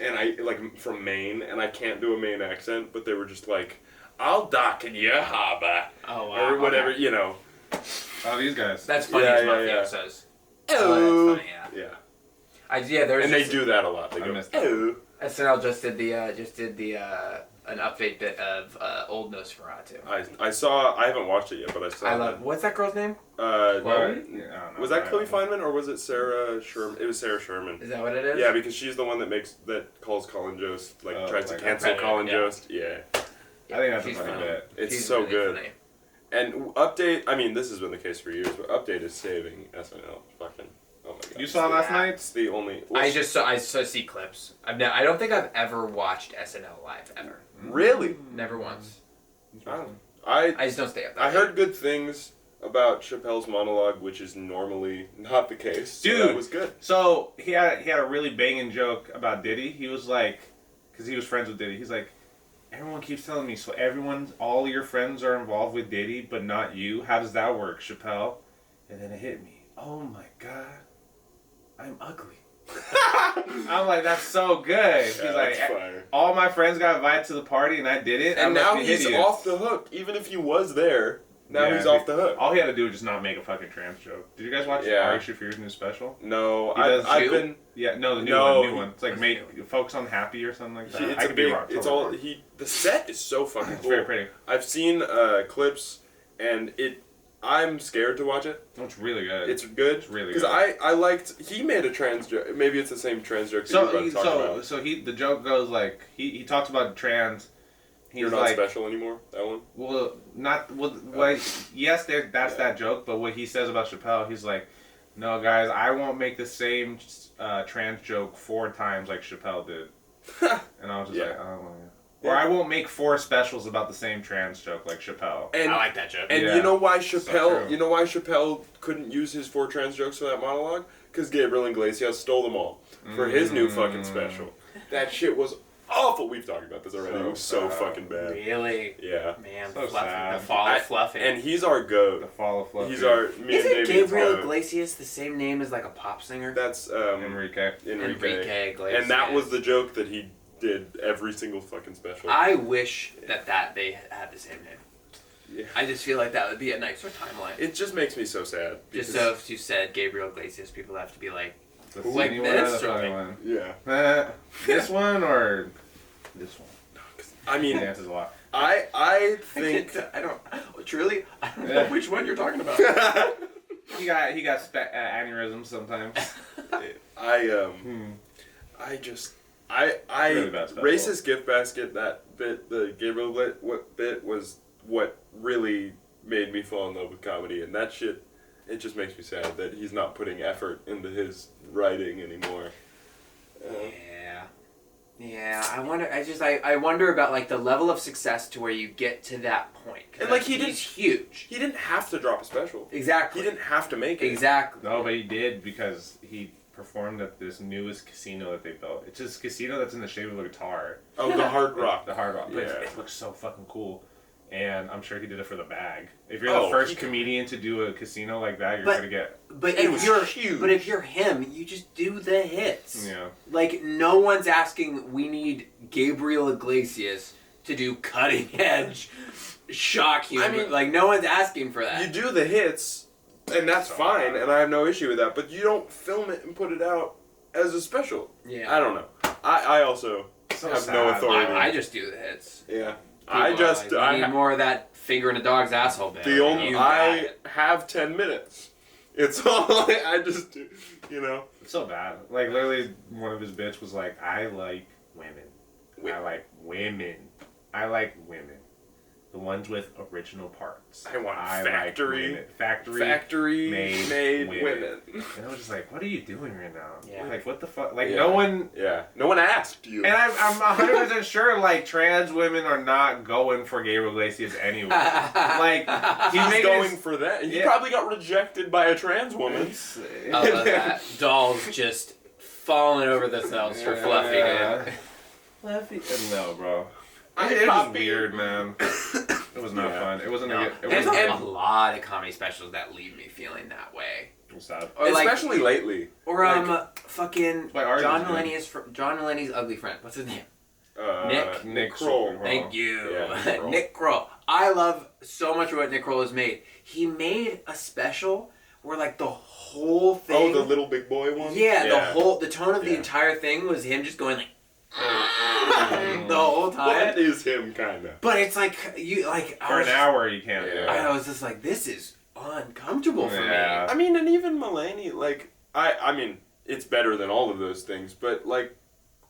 and I like from Maine, and I can't do a Maine accent, but they were just like, "I'll dock in your harbor," or whatever, you know. Oh, these guys. That's funny as mafiosos. Oh, that's funny, yeah. There's And they do that a lot. They go, "Oh." SNL just did an update bit of Old Nosferatu. I saw. I haven't watched it yet, but I saw. What's that girl's name? Chloe? Chloe? Was that Chloe Feynman or was it Sarah Sherman? It was Sarah Sherman. Is that what it is? Yeah, because she's the one that calls Colin Jost, tries to cancel Predator, Colin yeah. Jost. Yeah. I think that's She's a funny funny. bit. It's She's so really good. funny. And Update, I mean, this has been the case for years, but Update is saving SNL. Fucking, oh my god. You saw last night? It's the only... I see clips. I don't think I've ever watched SNL live ever. Really? Never once. I just don't stay up. I heard good things about Chappelle's monologue, which is normally not the case. So Dude, that was good. So he had a really banging joke about Diddy. He was like, because he was friends with Diddy. He's like, everyone keeps telling me, so all your friends are involved with Diddy, but not you. How does that work, Chappelle? And then it hit me. Oh my god, I'm ugly. I'm like, that's so good. He's like, fire. All my friends got invited to the party and I did it. And now I'm he's off the hook. Even if he was there, now he's off the hook. All he had to do was just not make a fucking trans joke. Did you guys watch Ari Shafir's new special? No, I've been. Yeah, no, the new one. It's like focus on happy or something like that. It's I could be wrong. It's all the set is so fucking cool. Very pretty. I've seen clips, and I'm scared to watch it. Oh, it's really good. It's good. It's really good. Because I liked. He made a trans joke. Maybe it's the same trans joke that you're about to talk about. So the joke goes like he talks about trans. You're not special anymore. That one. Well, not well. Yes, that's that joke. But what he says about Chappelle, he's like, no, guys, I won't make the same trans joke 4 times like Chappelle did. And I was just like, oh. Yeah. Or I won't make 4 specials about the same trans joke like Chappelle. And I like that joke. And you know why Chappelle? You know why Chappelle couldn't use his 4 trans jokes for that monologue? because Gabriel Iglesias stole them all for his new fucking special. That shit was awful. We've talked about this already. It was so fucking bad. Really? Yeah. Man, So Fluffy, sad. the fall of Fluffy. And he's our goat. The fall of Fluffy. He's our. Me and Isn't David's Gabriel goat. Iglesias the same name as like a pop singer? That's Enrique. Enrique Iglesias. And that was the joke that he did every single fucking special. I wish that they had the same name. Yeah. I just feel like that would be a nicer timeline. It just makes me so sad. Just so if you said Gabriel Iglesias, people have to be like, The like skinny this one or or the like- one? Yeah. This one or this one? I mean, He dances a lot. I think. I don't truly. I don't know Yeah. which one you're talking about. He got aneurysms sometimes. Really bad special. Racist gift basket, that bit, the Gabriel bit was what really made me fall in love with comedy, and that shit, it just makes me sad that he's not putting effort into his writing anymore. Yeah. I wonder about like the level of success to where you get to that point. And like he's huge. He didn't have to drop a special. Exactly. He didn't have to make it. Exactly. No, but he did because he performed at this newest casino that they built. It's this casino that's in the shape of a guitar. Oh, the Hard Rock. The Hard Rock. But Yeah. it looks so fucking cool. And I'm sure he did it for the bag. If you're Oh, the first comedian to do a casino like that, you're gonna get. But It was huge. if you're him, you just do the hits. Yeah. Like no one's asking. We need Gabriel Iglesias to do cutting edge shock humor. I mean, like no one's asking for that. You do the hits, and that's fine, and I have no issue with that, but you don't film it and put it out as a special. Yeah. I don't know. I also So have sad. no authority. I just do the hits. Yeah. People are like, we need more of that finger in a dog's asshole bit. The only You got I it. have 10 minutes. It's all I just do, you know. It's so bad. Like literally, one of his bits was like, "I like women. I like women. I like women. The ones with original parts. I want like factory women. factory made women." women. And I was just like, "What are you doing right now? Yeah. Like, what the fuck? Like, Yeah. no one." Yeah. No one asked you. And I'm 100% sure, like, trans women are not going for Gabriel Iglesias anyway. Like, he's He's making going his- for that. He Yeah. probably got rejected by a trans woman. I love that. Dolls just falling over themselves for Fluffy, dude. Fluffy. No, bro. I It was poppy. weird, man. It was not fun. It wasn't No. a good. It There's wasn't a lot of comedy specials that leave me feeling that way. it was sad. Or like, Especially lately. or like- fucking Why are John you doing- Mulaney's ugly friend. What's his name? Nick Kroll. Thank you, Yeah, Nick Kroll. Nick Kroll. I love so much what Nick Kroll has made. He made a special where like the whole thing. Oh, the little big boy one? Yeah, the tone of the Yeah. entire thing was him just going like the whole time. Well, that is him, kind of. But it's like you like I For was an hour, you can't do it. I was just like, this is uncomfortable for Yeah. me. I mean, and even Mulaney, like, I mean, it's better than all of those things, but, like,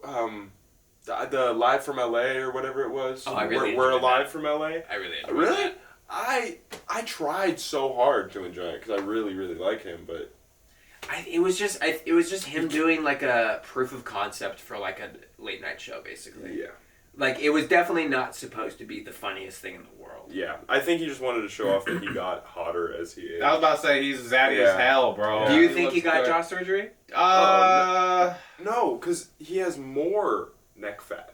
the Live from LA or whatever it was. Oh, I really We're enjoyed Alive that. from LA. I really enjoyed Really? that. I tried so hard to enjoy it because I really, really like him, but It was just him doing like a proof of concept for like a late night show, basically. yeah. Like it was definitely not supposed to be the funniest thing in the world. Yeah. I think he just wanted to show off that he got hotter as he aged. I was about to say he's zaddy as Yeah. hell, bro. Do you think he looks got good. jaw surgery? No, because he has more neck fat.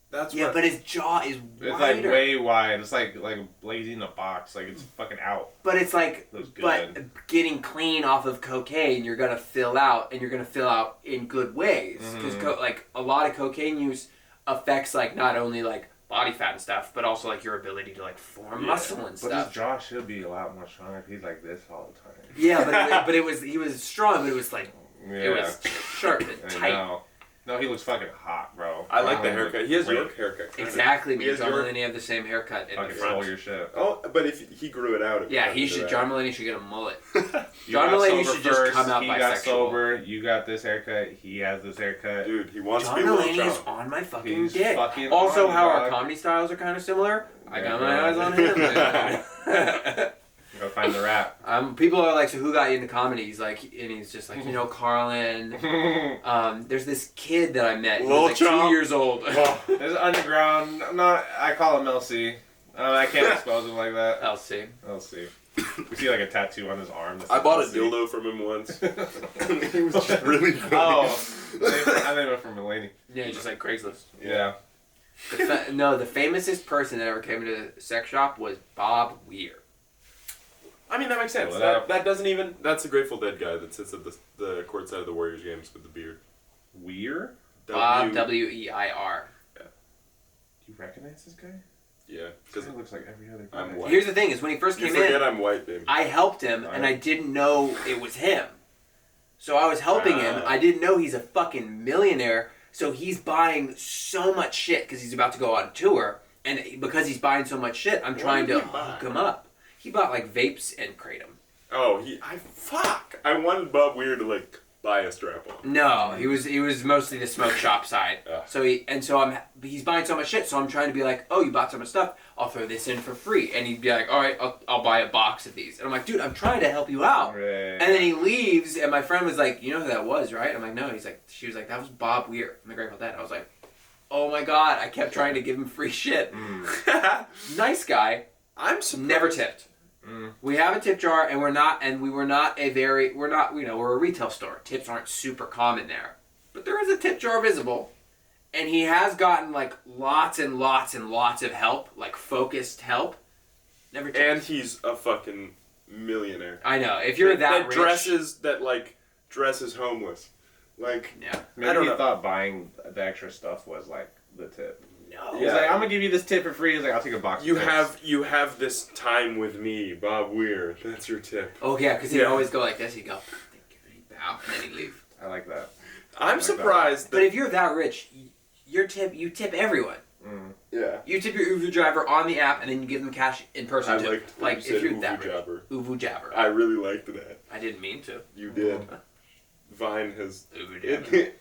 That's Yeah, what, but his jaw is It's wider. like way wide. It's like blazing a box. Like it's fucking out. But it's like, Looks good. but getting clean off of cocaine, you're gonna fill out, and you're gonna fill out in good ways. Because like a lot of cocaine use affects like not only like body fat and stuff, but also like your ability to like form muscle and But stuff. his jaw should be a lot more stronger if he's like this all the time. Yeah, but he was strong, but it was like Yeah. it was sharp and I tight. know. No, he looks fucking hot, bro. I like the Wow, haircut. He has great. your haircut. kinda. Exactly. He Me has and John your- Mulaney have the same haircut in the Fucking stole front. your shit. Oh, but if he grew it out. Yeah, he into should. that. John Mulaney should get a mullet. You John got Mulaney sober should just first, come out he bisexual. got sober. You got this haircut. He has this haircut. Dude, he wants John to be a little Mulaney is chump. on my fucking He's dick. fucking Also, on, how our dog. comedy styles are kind of similar. I Yeah, got my bro. eyes on him. Go find the rap. People are like, so who got you into comedy? He's like, and he's just like, Carlin. There's this kid that I met. He Lil was like 2 Chomp. years old. There's underground. I call him LC. I can't expose him like that. I'll see. LC. We see like a tattoo on his arm. I bought a dildo from him once. He was just really funny. Oh, I think it from Mulaney. Yeah, just like Craigslist. Yeah. The famousest person that ever came into the sex shop was Bob Weir. I mean, that makes sense. Well, that doesn't even... That's the Grateful Dead guy that sits at the courtside of the Warriors games with the beard. Weir? Bob, W-E-I-R. Yeah. Do you recognize this guy? Yeah. Because it looks like every other guy. I'm white. Here's the thing, is when he first You came forget in, I'm white, baby. I helped him, and I didn't know it was him. So I was helping him. I didn't know he's a fucking millionaire, so he's buying so much shit because he's about to go on tour. And because he's buying so much shit, I'm trying to hook him up. He bought like vapes and Kratom. Oh, I wanted Bob Weir to like buy a strap on. No, he was mostly the smoke shop side. So he's buying so much shit. So I'm trying to be like, oh, you bought so much stuff. I'll throw this in for free. And he'd be like, all right, I'll buy a box of these. And I'm like, dude, I'm trying to help you out. Right. And then he leaves, and my friend was like, you know who that was, right? I'm like, no. She was like, that was Bob Weir from the Grateful Dead. I was like, oh my god, I kept trying to give him free shit. Nice guy. I'm surprised. Never tipped. We have a tip jar, and we're a retail store. Tips aren't super common there. But there is a tip jar visible. And he has gotten like lots and lots and lots of help, like focused help. Never tipped. And he's a fucking millionaire. I know. If you're that rich, dresses homeless. Like, yeah. Maybe I don't he know. thought buying the extra stuff was like the tip. No. He's like, I'm gonna give you this tip for free. He's like, I'll take a box. You of tips. have this time with me, Bob Weir. That's your tip. Oh yeah, because he'd always go like this. He'd go, thank you, and he'd bow, and then he'd leave. I like that. I'm surprised. But if you're that rich, you tip everyone. Yeah. You tip your Uvu driver on the app, and then you give them cash in person. I too. liked when like you said if you're Uvu that rich. Jabber. Uvu jabber. I really liked that. I didn't mean to. You did. Vine has. Uvu jabber.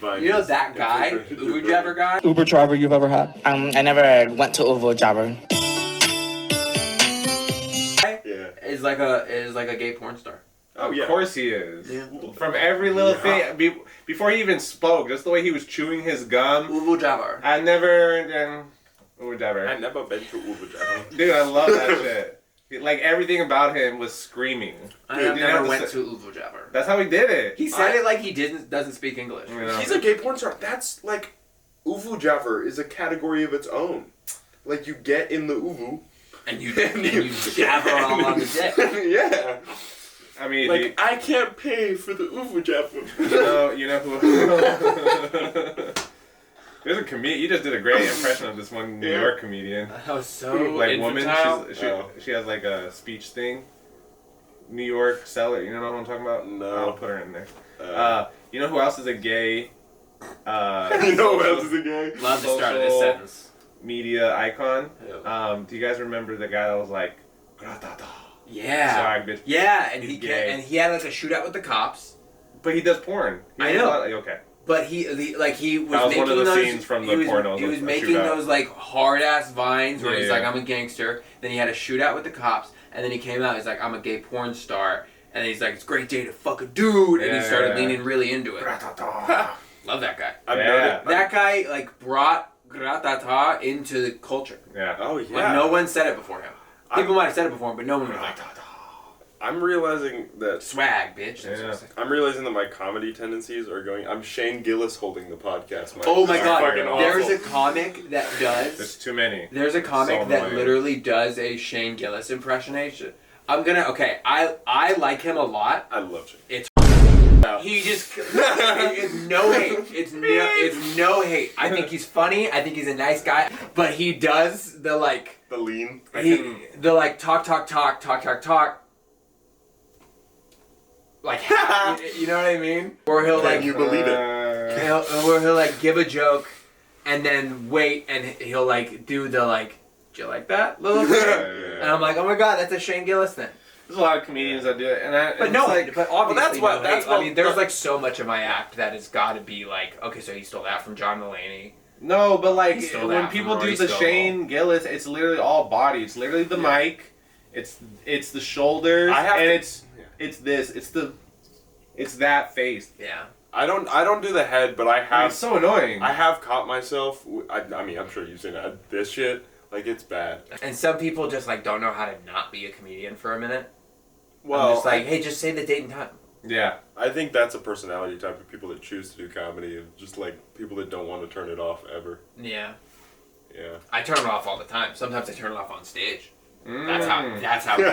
Vine You know has that guy, infiltrated Uvu your jabber brain. guy. Uber driver you've ever had? I never went to Uber driver. Yeah. Is like a gay porn star. Oh yeah. Of course he is. Yeah. From every little thing, before he even spoke, just the way he was chewing his gum. Uvu jabber. I never, whatever. I never been to Uber Jabber. Dude, I love that shit. Like everything about him was screaming. I Dude, you never have went say- to Uvu jabber. That's how he did it. He said it like he doesn't speak English. You know? He's a gay porn star. That's like, Uvu Jabber is a category of its own. Like you get in the Uvu. And you jabber all on the dick. Yeah. I mean, Like, I can't pay for the Uvu Jabber. you know who? There's a comedian. You just did a great impression of this one New York comedian. That was so Like woman, infantile. she has like a speech thing. New York seller. You know what I'm talking about? No. I'll put her in there. You know who else is a gay? You know who else is a gay? Love the start of this social sentence. Media icon. Who? Do you guys remember the guy that was like, "Gratata"? Yeah. Swag, bitch. Yeah, and He's he gay. and he had like a shootout with the cops. But he does porn. I know. Okay. But he was That was making one of the those, scenes from he the was, porno, He was a making shootout. those like hard ass vines where Yeah, he's yeah. like, I'm a gangster. Then he had a shootout with the cops, and then he came out. He's like, I'm a gay porn star, and then he's like, it's a great day to fuck a dude, and he started Yeah. leaning really into it. Gratata. Love that guy. I've Yeah. noticed. That guy like brought gratata into the culture. Yeah. Oh yeah. Like no one said it before him. People might have said it before him, but no one was like, I'm realizing that. swag, bitch. That's what Yeah. I'm saying. I'm realizing that my comedy tendencies are going. I'm Shane Gillis holding the podcast. Oh my It's god, fucking awful. there's a comic that There's does. too many. There's a comic So that annoying. literally does a Shane Gillis impersonation. I'm gonna I like him a lot. I love Shane. It's he just it's no hate. It's no hate. I think he's funny. I think he's a nice guy. But he does the like The lean. the like talk. Like you know what I mean? Or he'll like you believe it. he'll like give a joke and then wait and he'll like do the like, do you like that little thing? Yeah. And I'm like, oh my god, that's a Shane Gillis thing. There's a lot of comedians that do it, But no, but obviously that's I mean, there's like so much of my act that has got to be like, okay, so he stole that from John Mulaney. No, but like He stole when that people from do Rory the Scovel. Shane Gillis, it's literally all body. It's literally the mic. It's the shoulders, I have and to- it's this. It's that face. Yeah. I don't do the head, but I have. It's so annoying. I have caught myself. I mean, I'm sure you've seen this shit. Like, it's bad. And some people just like don't know how to not be a comedian for a minute. Well, I'm just like, hey, just say the date and time. Yeah. I think that's a personality type of people that choose to do comedy, of just like people that don't want to turn it off ever. Yeah. Yeah. I turn it off all the time. Sometimes I turn it off on stage. That's how Actually, that's how good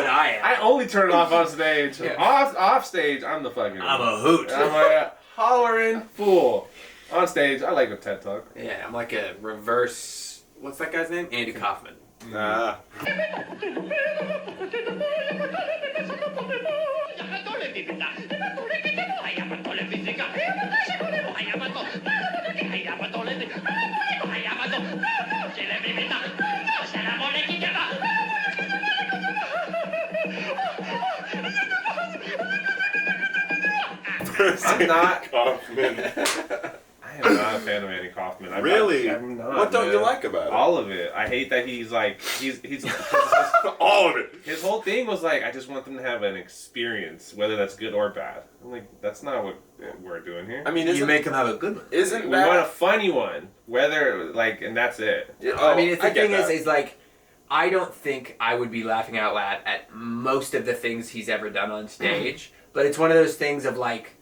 I am. I only turn it off on stage. Yeah. Off stage, I'm the fucking. I'm a hoot. I'm a hollering fool. On stage, I like a TED Talk. Yeah, I'm like a reverse. What's that guy's name? Andy Kaufman. Nah. I'm not. Kaufman. I am not a fan of Andy Kaufman. Really? I'm not. What don't you man. like about it? All of it. I hate that he's All of it. his whole thing was like, I just want them to have an experience, whether that's good or bad. I'm like, that's not what we're doing here. I mean, You make them have a good one. Isn't we that... want a funny one, whether like, and that's it. I mean, the I get thing that. is like, I don't think I would be laughing out loud at most of the things he's ever done on stage, but it's one of those things of like,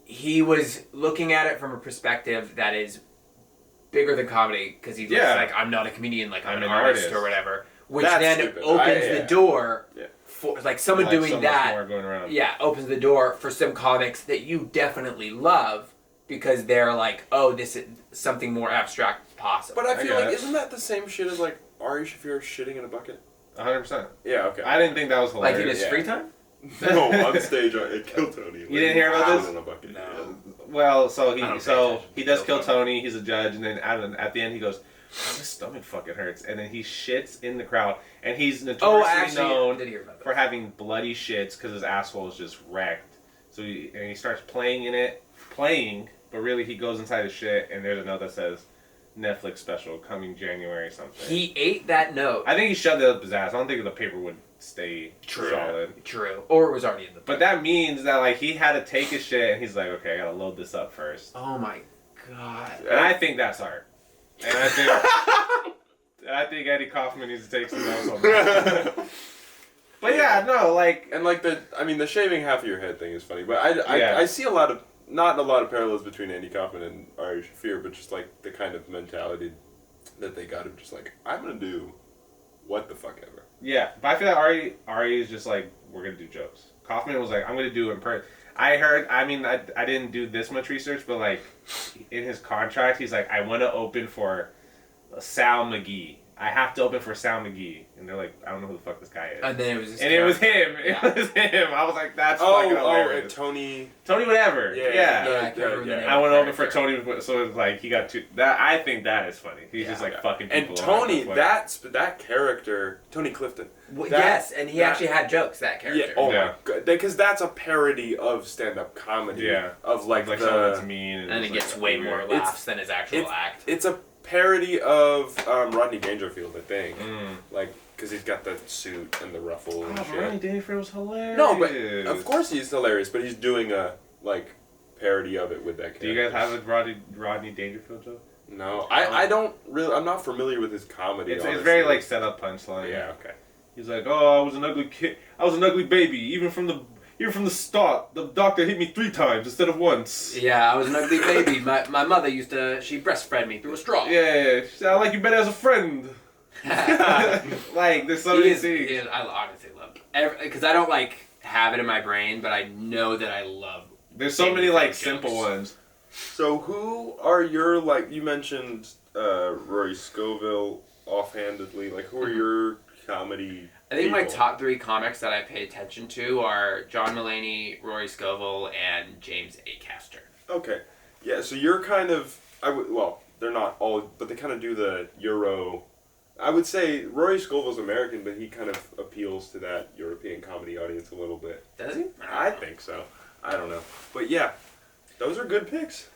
he was looking at it from a perspective that is bigger than comedy, because he's like, I'm not a comedian, like I'm an artist or whatever, which That's then stupid. opens the door Yeah. for like someone Like, doing so much that. more going around. Yeah, opens the door for some comics that you definitely love because they're like, oh, this is something more abstract possible. But I feel like, guess. isn't that the same shit as like Ari Shaffir shitting in a bucket? 100%. Yeah, okay. I didn't think that was Like hilarious. in his free time? No, on stage at Kill Tony. You didn't hear about this? In a bucket. No. Well, so I don't pay he attention. does Kill Tony. He's a judge, and then at the end he goes, oh, "My stomach fucking hurts," and then he shits in the crowd, and he's notoriously I known did hear about that. for having bloody shits because his asshole is just wrecked. So he starts playing, but really he goes inside his shit, and there's a note that says, "Netflix special coming January something." He ate that note. I think he shoved it up his ass. I don't think the paper would stay solid. True. Or it was already in the But that means that like he had to take his shit, and he's like, "Okay, I gotta load this up first." Oh my god. And I think that's art. And I think Eddie Kaufman needs to take some notes on that. But yeah, no, like, And like the shaving half of your head thing is funny, but Yeah. I see not a lot of parallels between Andy Kaufman and Ari Shaffir, but just like the kind of mentality that they got of just like, I'm gonna do what the fuck ever. yeah. But I feel like Ari is just like, we're gonna do jokes. Kaufman was like, I'm gonna do it in person. I didn't do this much research, but like in his contract, he's like, I want to open for Sal McGee. I have to open for Sal McGee, and they're like, I don't know who the fuck this guy is. And then it was just And it was him. It was him. I was like, that's fucking hilarious. Tony. Tony whatever. I can't remember the name. I went over for Tony, so it's like he got two. That I think that is funny. He's just like fucking people. And Tony, up. that character, Tony Clifton. Yes, and he actually had jokes, that character. Yeah. Oh Yeah. my god, because that's a parody of stand-up comedy. Yeah. Of like someone the. that's mean, And it gets way more laughs than his actual act. It's a parody of Rodney Dangerfield, I think. Mm. Like, because he's got the suit and the ruffle and Oh, shit. Rodney Dangerfield was hilarious. No, but of course he's hilarious, but he's doing a like parody of it with that character. Do you guys have a Rodney Dangerfield joke? No, I don't really. I'm not familiar with his comedy. It's honestly. very like set up punchline. Yeah. Okay. He's like, oh, I was an ugly kid. I was an ugly baby. Even from the start, the doctor hit me 3 times instead of once. Yeah, I was an ugly baby. My mother she breastfed me through a straw. Yeah. She said, I like you better as a friend. Like, there's so many scenes. I honestly love it. Because I don't like have it in my brain, but I know that I love. There's so many like simple ones. So who are your like? You mentioned Rory Scovel offhandedly. Like, who are your comedy? I think my people? top 3 comics that I pay attention to are John Mulaney, Rory Scovel, and James Acaster. Okay. Yeah. So you're kind of. Well, they're not all, but they kind of do the Euro. I would say Rory Scovel's American, but he kind of appeals to that European comedy audience a little bit. Does he? I think so. I don't know, but yeah, those are good picks.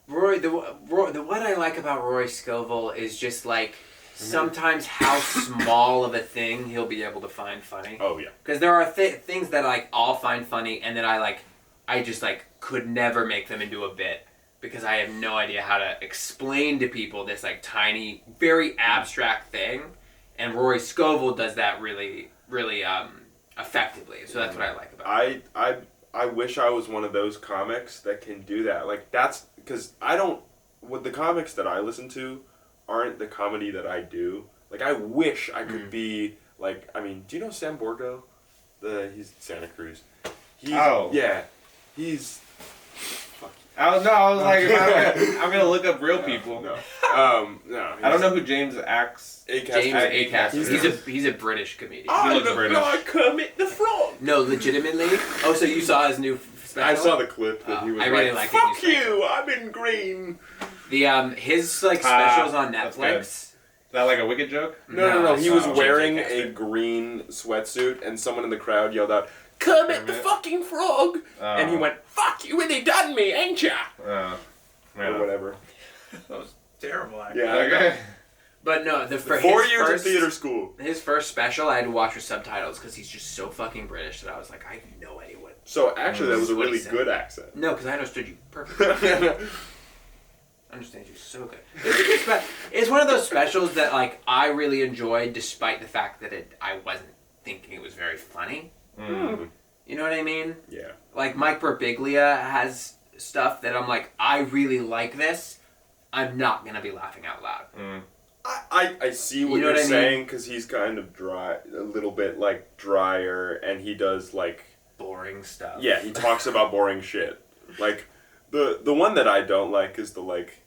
The what I like about Rory Scovel is just like sometimes how small of a thing he'll be able to find funny. Oh yeah. Because there are things that like I'll find funny, and then I just like could never make them into a bit. because I have no idea how to explain to people this like tiny, very abstract thing, and Rory Scovel does that really, really effectively. So that's what I like about it. I wish I was one of those comics that can do that. Like that's because I don't. With the comics that I listen to, aren't the comedy that I do. Like I wish I could be like. I mean, do you know Sam Borgo? He's Santa Cruz. He's. I was like, I'm gonna look up real people. No. I don't know who James Acaster. He's a British comedian. He looks British. Like Kermit the Frog. No, legitimately. Oh, so you saw his new special? I saw the clip that he was I really like "Fuck you, I'm in green." The his like specials on that's Netflix. Is that like a Wicked joke? No. He was Oh, wearing James a Acaster. green sweatsuit, and someone in the crowd yelled out, "Kermit the fucking Frog!" And he went, "Fuck you, really done me, ain't ya?" Or whatever. That was terrible. Actually. Yeah. Okay. But no, 4 years of theater school. His first special, I had to watch with subtitles because he's just so fucking British that I was like, I have no idea what. So actually, that was a what he really said. good accent. No, because I understood you perfectly. I understand you so good. It's a good it's one of those specials that like I really enjoyed, despite the fact that I wasn't thinking it was very funny. Mm. You know what I mean? Yeah. Like Mike Birbiglia has stuff that I'm like, I really like this. I'm not gonna be laughing out loud. I see what you're saying because he's kind of dry, a little bit like drier, and he does like boring stuff. Yeah, he talks about boring shit. Like the one that I don't like is the like,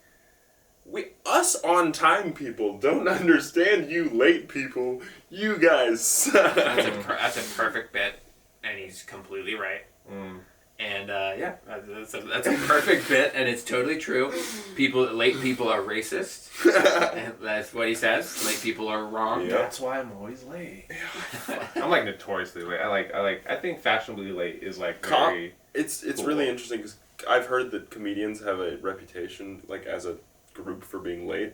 us on time people don't understand you late people. You guys suck. That's a perfect bit, and he's completely right. And yeah, that's a perfect bit, and it's totally true. Late people are racist. And that's what he says. Late people are wrong. Yeah. That's why I'm always late. I'm like notoriously late. I think fashionably late is like very. It's cool. really interesting because I've heard that comedians have a reputation like as a group for being late.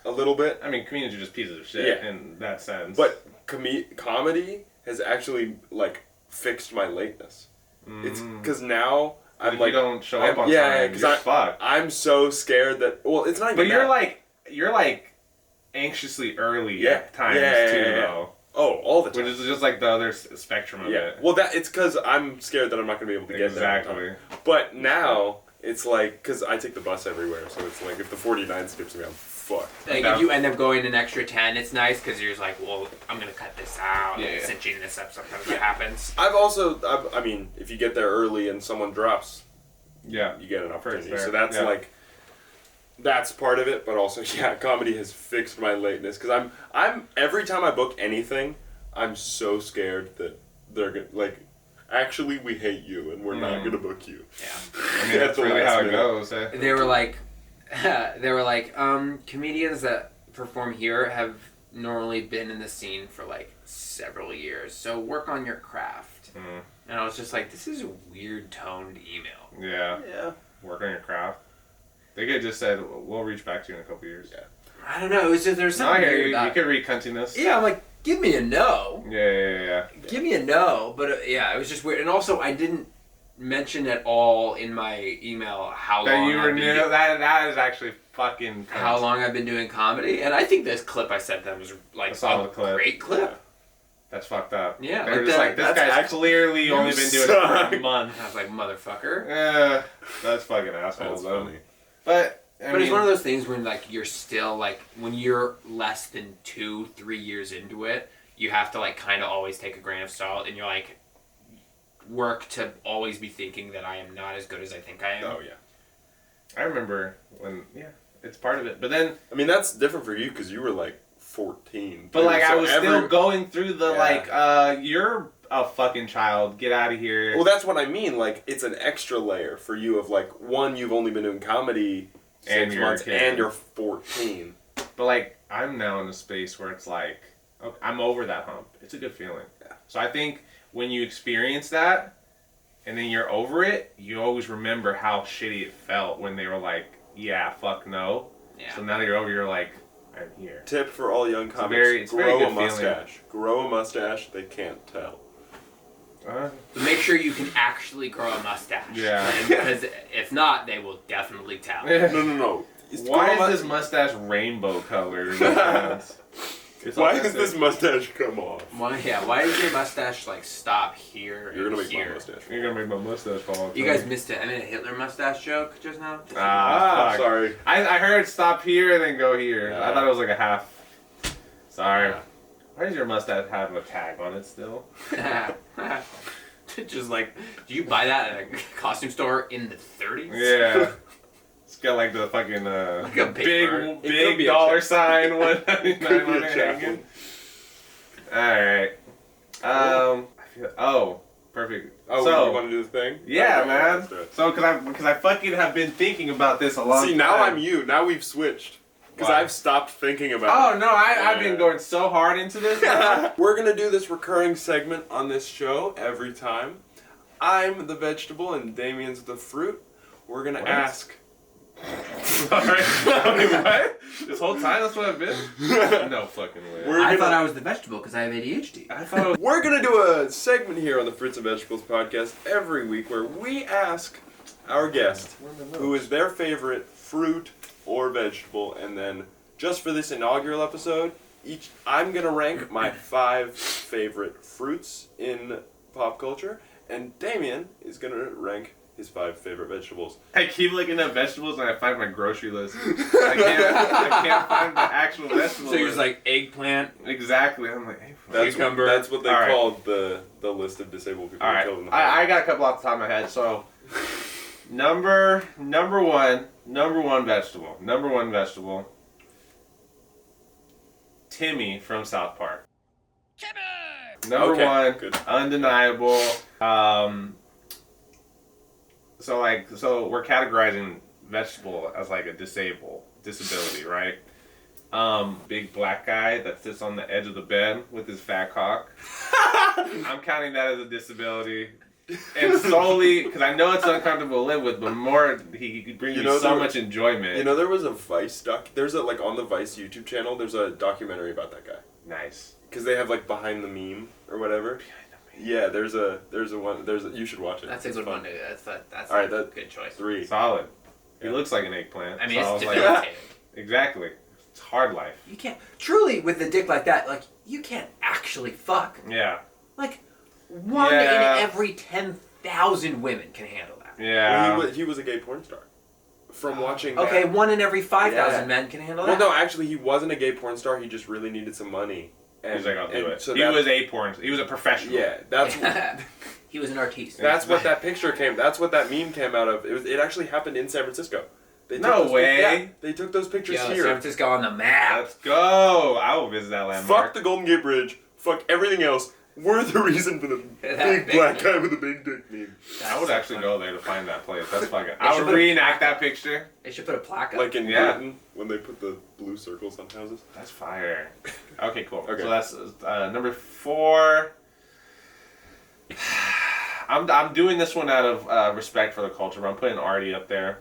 A little bit. I mean, comedians are just pieces of shit in that sense. But comedy has actually like fixed my lateness. It's because now I'm like, you don't show up on time. You're fucked. I'm so scared that. Well, it's not even. But you're like anxiously early at times too, though. Oh, all the time. Which is just like the other spectrum of it. Well, it's because I'm scared that I'm not gonna be able to get there. Exactly. But now it's like because I take the bus everywhere, so it's like if the 49 skips me, I'm fucked. Like if you end up going an extra 10, it's nice because you're just like, well, I'm gonna cut this out. Yeah. Cinching this up. Sometimes that happens. I mean, if you get there early and someone drops, you get an opportunity. So that's like. That's part of it, but also comedy has fixed my lateness because I'm every time I book anything, I'm so scared that they're gonna like. Actually, we hate you, and we're not gonna book you. Yeah, I mean that's really how it goes. They were like, comedians that perform here have normally been in the scene for like several years, so work on your craft. And I was just like, this is a weird toned email. Yeah. Work on your craft. They could have just said, we'll reach back to you in a couple years. Yeah. I don't know. It was just, there's something weird about it. You could read cuntiness. Yeah, I'm like, give me a no. Yeah. Give me a no. But it was just weird. And also, I didn't mention at all in my email how long you were new. That is actually fucking. How long I've been doing comedy, and I think this clip I sent them was like a solid clip. Great clip. Yeah. That's fucked up. Yeah, they're just like this guy's clearly only been doing it for a month. I was like, motherfucker. Yeah, that's fucking assholes. That's funny. But it's one of those things when like you're still like when you're less than 2-3 years into it, you have to like kind of always take a grain of salt, and you're like work to always be thinking that I am not as good as I think I am. Oh yeah. I remember when it's part of it, but then I mean that's different for you because you were like 14. But like I was still going through the like you're a fucking child, get out of here. Well, that's what I mean. Like it's an extra layer for you of like one, you've only been doing comedy 6 months and you're 14. But like I'm now in a space where it's like okay, I'm over that hump. It's a good feeling. Yeah. So I think when you experience that and then you're over it, you always remember how shitty it felt when they were like, yeah, fuck no. Yeah. So now that you're over, you're like, I'm here. Tip for all young comics: it's very grow good a mustache. Grow a mustache. They can't tell. But make sure you can actually grow a mustache. Yeah. Because if not, they will definitely tell. No. Why is this mustache rainbow colored? Why does this mustache come off? Why does your mustache like stop here? You're gonna and make here? my mustache. You're gonna make my mustache fall off. You guys missed it. I made a Hitler mustache joke just now. Fuck. Sorry. I heard stop here and then go here. Yeah. I thought it was like a half. Sorry. Yeah. Why does your mustache have a tag on it still? Just like, did you buy that at a costume store in the 30s? Yeah. It's got like the fucking Like a big be a dollar chap- sign $1.99 Could be on a it chapel. hanging. Alright. I feel, perfect. Oh, so, you want to do the thing? yeah, Okay, man. let's do it. So, because I fucking have been thinking about this a long time. See, now I'm you. Now we've switched. Because Why? I've stopped thinking about Oh, it. no, I've been going so hard into this now. We're going to do this recurring segment on this show every time. I'm the vegetable and Damien's the fruit. We're going to ask... Sorry. Wait, what? This whole time that's what I've been? No fucking way. I thought I was the vegetable because I have ADHD. I thought it was... We're going to do a segment here on the Fruits and Vegetables podcast every week where we ask our guest who is their favorite fruit or vegetable, and then just for this inaugural episode, I'm going to rank my 5 favorite fruits in pop culture, and Damien is going to rank his 5 favorite vegetables. I keep looking at vegetables and I find my grocery list. I can't find the actual vegetable So you're list. just like eggplant. Exactly. I'm like, hey, Cucumber. That's what they All right. called the list of disabled people All right. killed in the I got a couple off the top of my head. So, number one vegetable. Timmy from South Park. Number Okay, one, good. undeniable. So we're categorizing vegetable as like a disability, right? Big black guy that sits on the edge of the bed with his fat cock. I'm counting that as a disability. And solely, because I know it's uncomfortable to live with, but more, he brings you so much enjoyment. You know, there was a Vice there's on the Vice YouTube channel, there's a documentary about that guy. Nice. Because they have like behind the meme or whatever. Yeah, there's a one, you should watch it. That's a good one. That's All right, a good choice. 3. Solid. He Yeah. looks like an eggplant. I mean, So it's I was debilitating. exactly. It's hard life. You can't truly with a dick like that. Like you can't actually fuck. Yeah. Like one Yeah. in every 10,000 women can handle that. Yeah. Well, he was a gay porn star. From watching Okay, that. one in every 5,000 Yeah. men can handle Well, that. no, actually, he wasn't a gay porn star. He just really needed some money. And, He's like, I'll do it. So He that- was a professional. Yeah, that's He was an artiste. that's what that picture came. That's what that meme came out of. It actually happened in San Francisco. They took No those way. Yeah, they took those pictures Yo, here. San Francisco on the map. Let's go. I will visit that landmark. Fuck the Golden Gate Bridge. Fuck everything else. We're the reason for the That big big black dick. guy with the big dick meme. I would actually go there to find that place. That's fucking. They I should would put a reenact plaque that picture. They should put a plaque up. Like in Yeah. Britain, when they put the blue circles on houses. That's fire. Okay, cool. Okay. So that's number 4. I'm doing this one out of respect for the culture. But I'm putting Artie up there.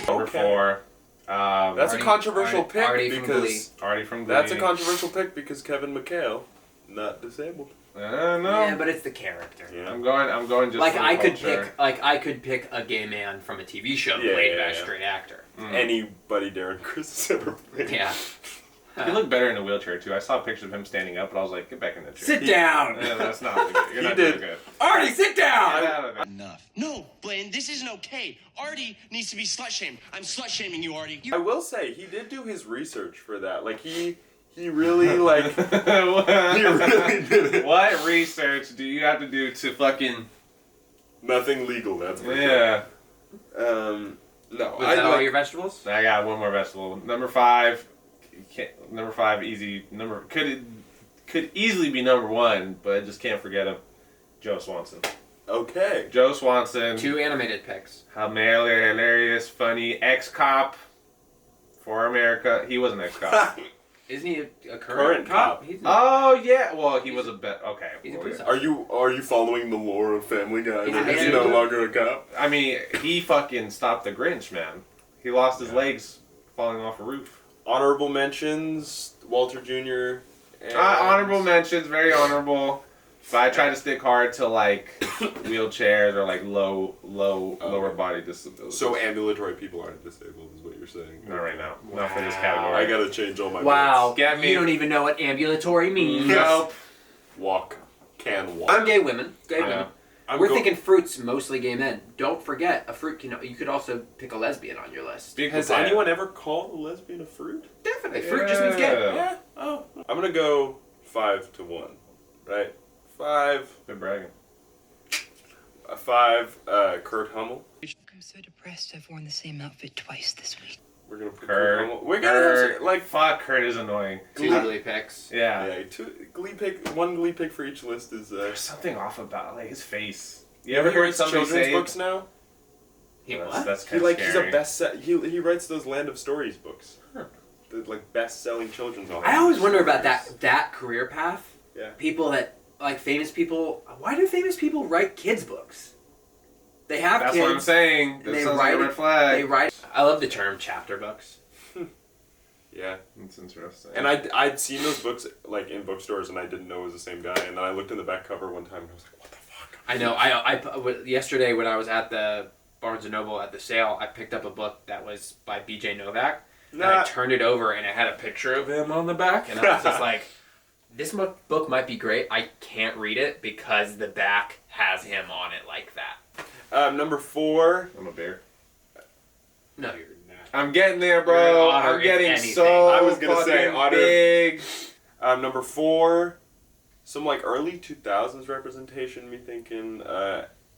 Number Okay. 4. That's a controversial pick Artie from Glee. because Artie from Glee. that's a controversial pick because Kevin McHale, not disabled. No. Yeah, but it's the character. Yeah. I'm going just Like for the I could culture. pick a gay man from a TV show Yeah, played yeah, by a yeah. straight actor. Anybody Darren Criss has ever played. Yeah. He looked better in a wheelchair too. I saw pictures of him standing up, but I was like, get back in the chair. Sit down. Yeah, that's not really good. You're He not did. doing good. Artie, sit down. Get out of it. Enough. No, Blaine, this isn't okay. Artie needs to be slut-shamed. I'm slut-shaming you, Artie. I will say he did do his research for that. Like he really like he really did it. What research do you have to do to fucking? Nothing legal. That's for Yeah. sure. No, Was that all your vegetables? I got one more vegetable. Number 5. Number 5, easy. Could easily be number 1, but I just can't forget him. Joe Swanson. Okay. Joe Swanson. 2 animated picks. Hilarious, funny, ex-cop for America. He was an ex-cop. Isn't he a Current cop. He's Oh yeah, well he was a bit okay. He's a well, police yeah. Are you following the lore of Family Guy? He's Is a he no longer a cop? I mean, he fucking stopped the Grinch, man. He lost his legs falling off a roof. Honorable mentions, Walter Jr. And Honorable mentions, very honorable. But I try to stick hard to like wheelchairs or like lower body disabilities. So ambulatory people aren't disabled, is what you're saying? Not right now. Not for this category. I gotta change all my. Wow, Get me. you don't even know what ambulatory means. Nope. Walk. Can walk. I'm gay women. Gay women. I'm We're thinking fruits, mostly gay men. Don't forget, a fruit can. You could also pick a lesbian on your list. Has anyone ever called a lesbian a fruit? Definitely, fruit just means gay. Yeah. Oh. I'm gonna go 5-1. Right. 5. Been bragging. 5. Kurt Hummel. I'm so depressed. I've worn the same outfit twice this week. We're gonna put Kurt. Hummel. We're gonna have like fuck. Kurt is annoying. Two ugly picks. Yeah. Yeah. One Glee pick for each list is. There's something off about like his face. You ever heard heard somebody children's say books now? That's He kind like of he's scary. a best. He writes those Land of Stories books. The like best-selling children's authors. I always wonder about that career path. Yeah. People that like famous people. Why do famous people write kids books? They have That's kids. what I'm saying. That They sounds like a write red flag. They write. I love the term chapter books. Yeah. That's interesting. And I'd seen those books like in bookstores, and I didn't know it was the same guy. And then I looked in the back cover one time, and I was like, "What the fuck?" I know. I yesterday when I was at the Barnes & Noble at the sale, I picked up a book that was by B.J. Novak. And I turned it over, and it had a picture of him on the back. And I was just like, this book might be great. I can't read it because the back has him on it like that. Number 4. I'm a bear. No, you're not. I'm getting there, You're bro. an otter, I'm getting if anything. so I was gonna say fucking otter. big. Number 4. Some like early 2000s representation. Me thinking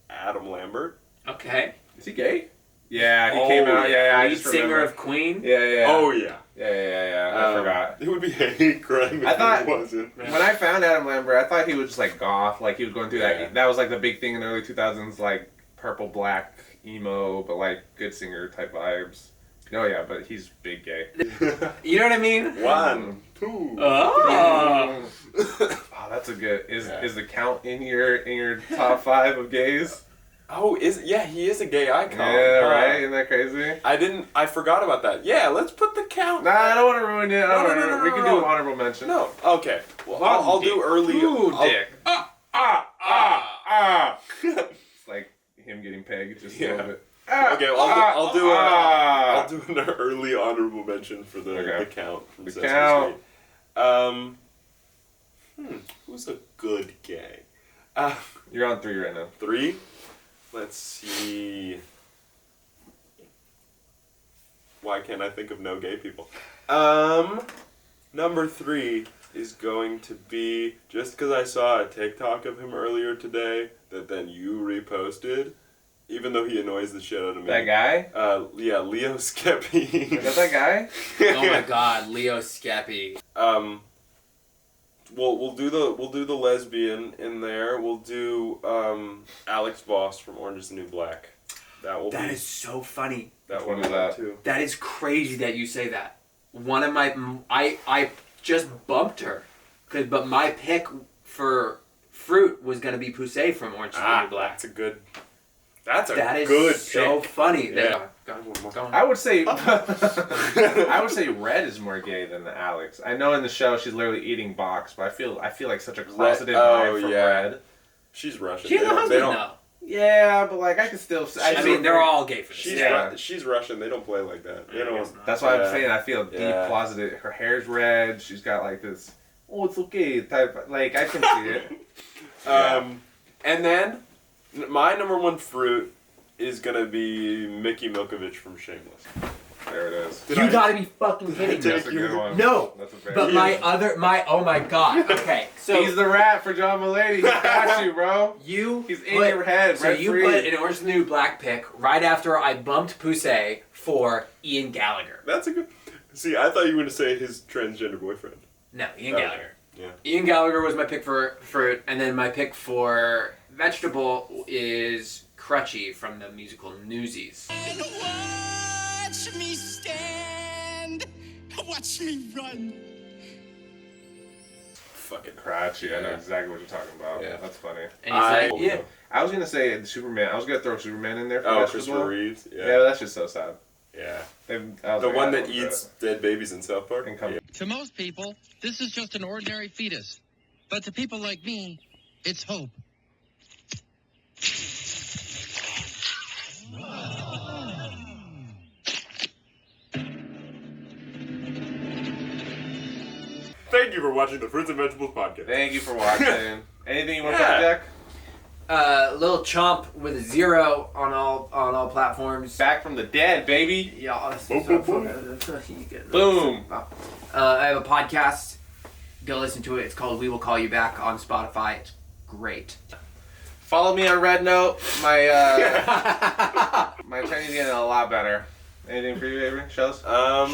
Adam Lambert. Okay. Is he gay? Yeah, he came out. Yeah, I Lead just singer remember. of Queen. Yeah. Oh yeah. Yeah. I forgot. It would be a hate crime if I thought it wasn't. when I found Adam Lambert, I thought he was just like goth, like he was going through Yeah. that. That was like the big thing in the early 2000s, like purple black emo, but like good singer type vibes. Oh yeah, but he's big gay. You know what I mean? 1, 2. Oh. Oh, that's a good. Is the Count in your top 5 of gays? Oh, he is a gay icon. Yeah, right. Isn't that crazy? I forgot about that. Yeah, let's put the Count. Nah, I don't want to ruin it. No, We can do an honorable mention. No, okay. Well, I'll do early. Ooh, I'll- dick. It's like him getting pegged just a little bit. Okay, I'll do an early honorable mention for the Count from The Sesame Count. Street. Who's a good gay? You're on 3 right now. 3. Let's see. Why can't I think of no gay people? Number 3 is going to be, just because I saw a TikTok of him earlier today that then you reposted, even though he annoys the shit out of me. That guy? Yeah, Leo Skeppy. Is that guy? Oh my God, Leo Skeppy. We'll do the lesbian in there. We'll do Alex Voss from Orange Is the New Black. That is so funny. That one one is that? too. That is crazy that you say that. One of my I just bumped her, but my pick for fruit was gonna be Poussey from Orange Is the New Black. That is good so pick. Funny. Yeah. Go on. I would say Red is more gay than Alex. I know in the show she's literally eating box, but I feel like such a closeted vibe from Red. She's Russian. She has a husband though. Yeah, but like I can still. I mean, they're all gay for this. She's Russian. They don't play like that. They don't. That's why I'm saying I feel deep closeted. Her hair's red. She's got like this. Oh, it's okay type. Like I can see it. And then my number 1 fruit is gonna be Mickey Milkovich from Shameless. There it is. You gotta be fucking kidding me. That's a good one. No, That's a very but good one. oh my God. Okay, so He's the rat for John Mulaney. He got you, bro. He's in your head. So you put an Orange Is the New Black pick right after I bumped Poussey for Ian Gallagher. That's a good. See, I thought you were gonna say his transgender boyfriend. No, Ian Gallagher. Yeah. Ian Gallagher was my pick for fruit, and then my pick for vegetable is Crutchy from the musical Newsies. Watch me stand. Watch me run. Fucking Crotchy. I know exactly what you're talking about. Yeah. That's funny. And he's like, yeah. I was gonna say Superman. I was gonna throw Superman in there for Oh, vegetable. Christopher Reeves. Yeah, but that's just so sad. Yeah. The one that eats dead babies in South Park? Yeah. To most people, this is just an ordinary fetus. But to people like me, it's hope. Thank you for watching the Fruits and Vegetables podcast. Thank you for watching. Anything you want to say, Jack? Little Chomp with a 0 on all platforms. Back from the dead, baby. Yeah. Boom. I have a podcast. Go listen to it. It's called We Will Call You Back on Spotify. It's great. Follow me on Red Note. My my Chinese is getting a lot better. Anything for you, Avery? Shows? Not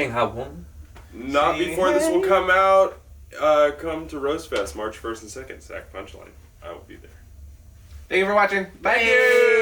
before this will come out. Come to Roast Fest, March 1st and 2nd. Sack Punchline. I will be there. Thank you for watching. Bye.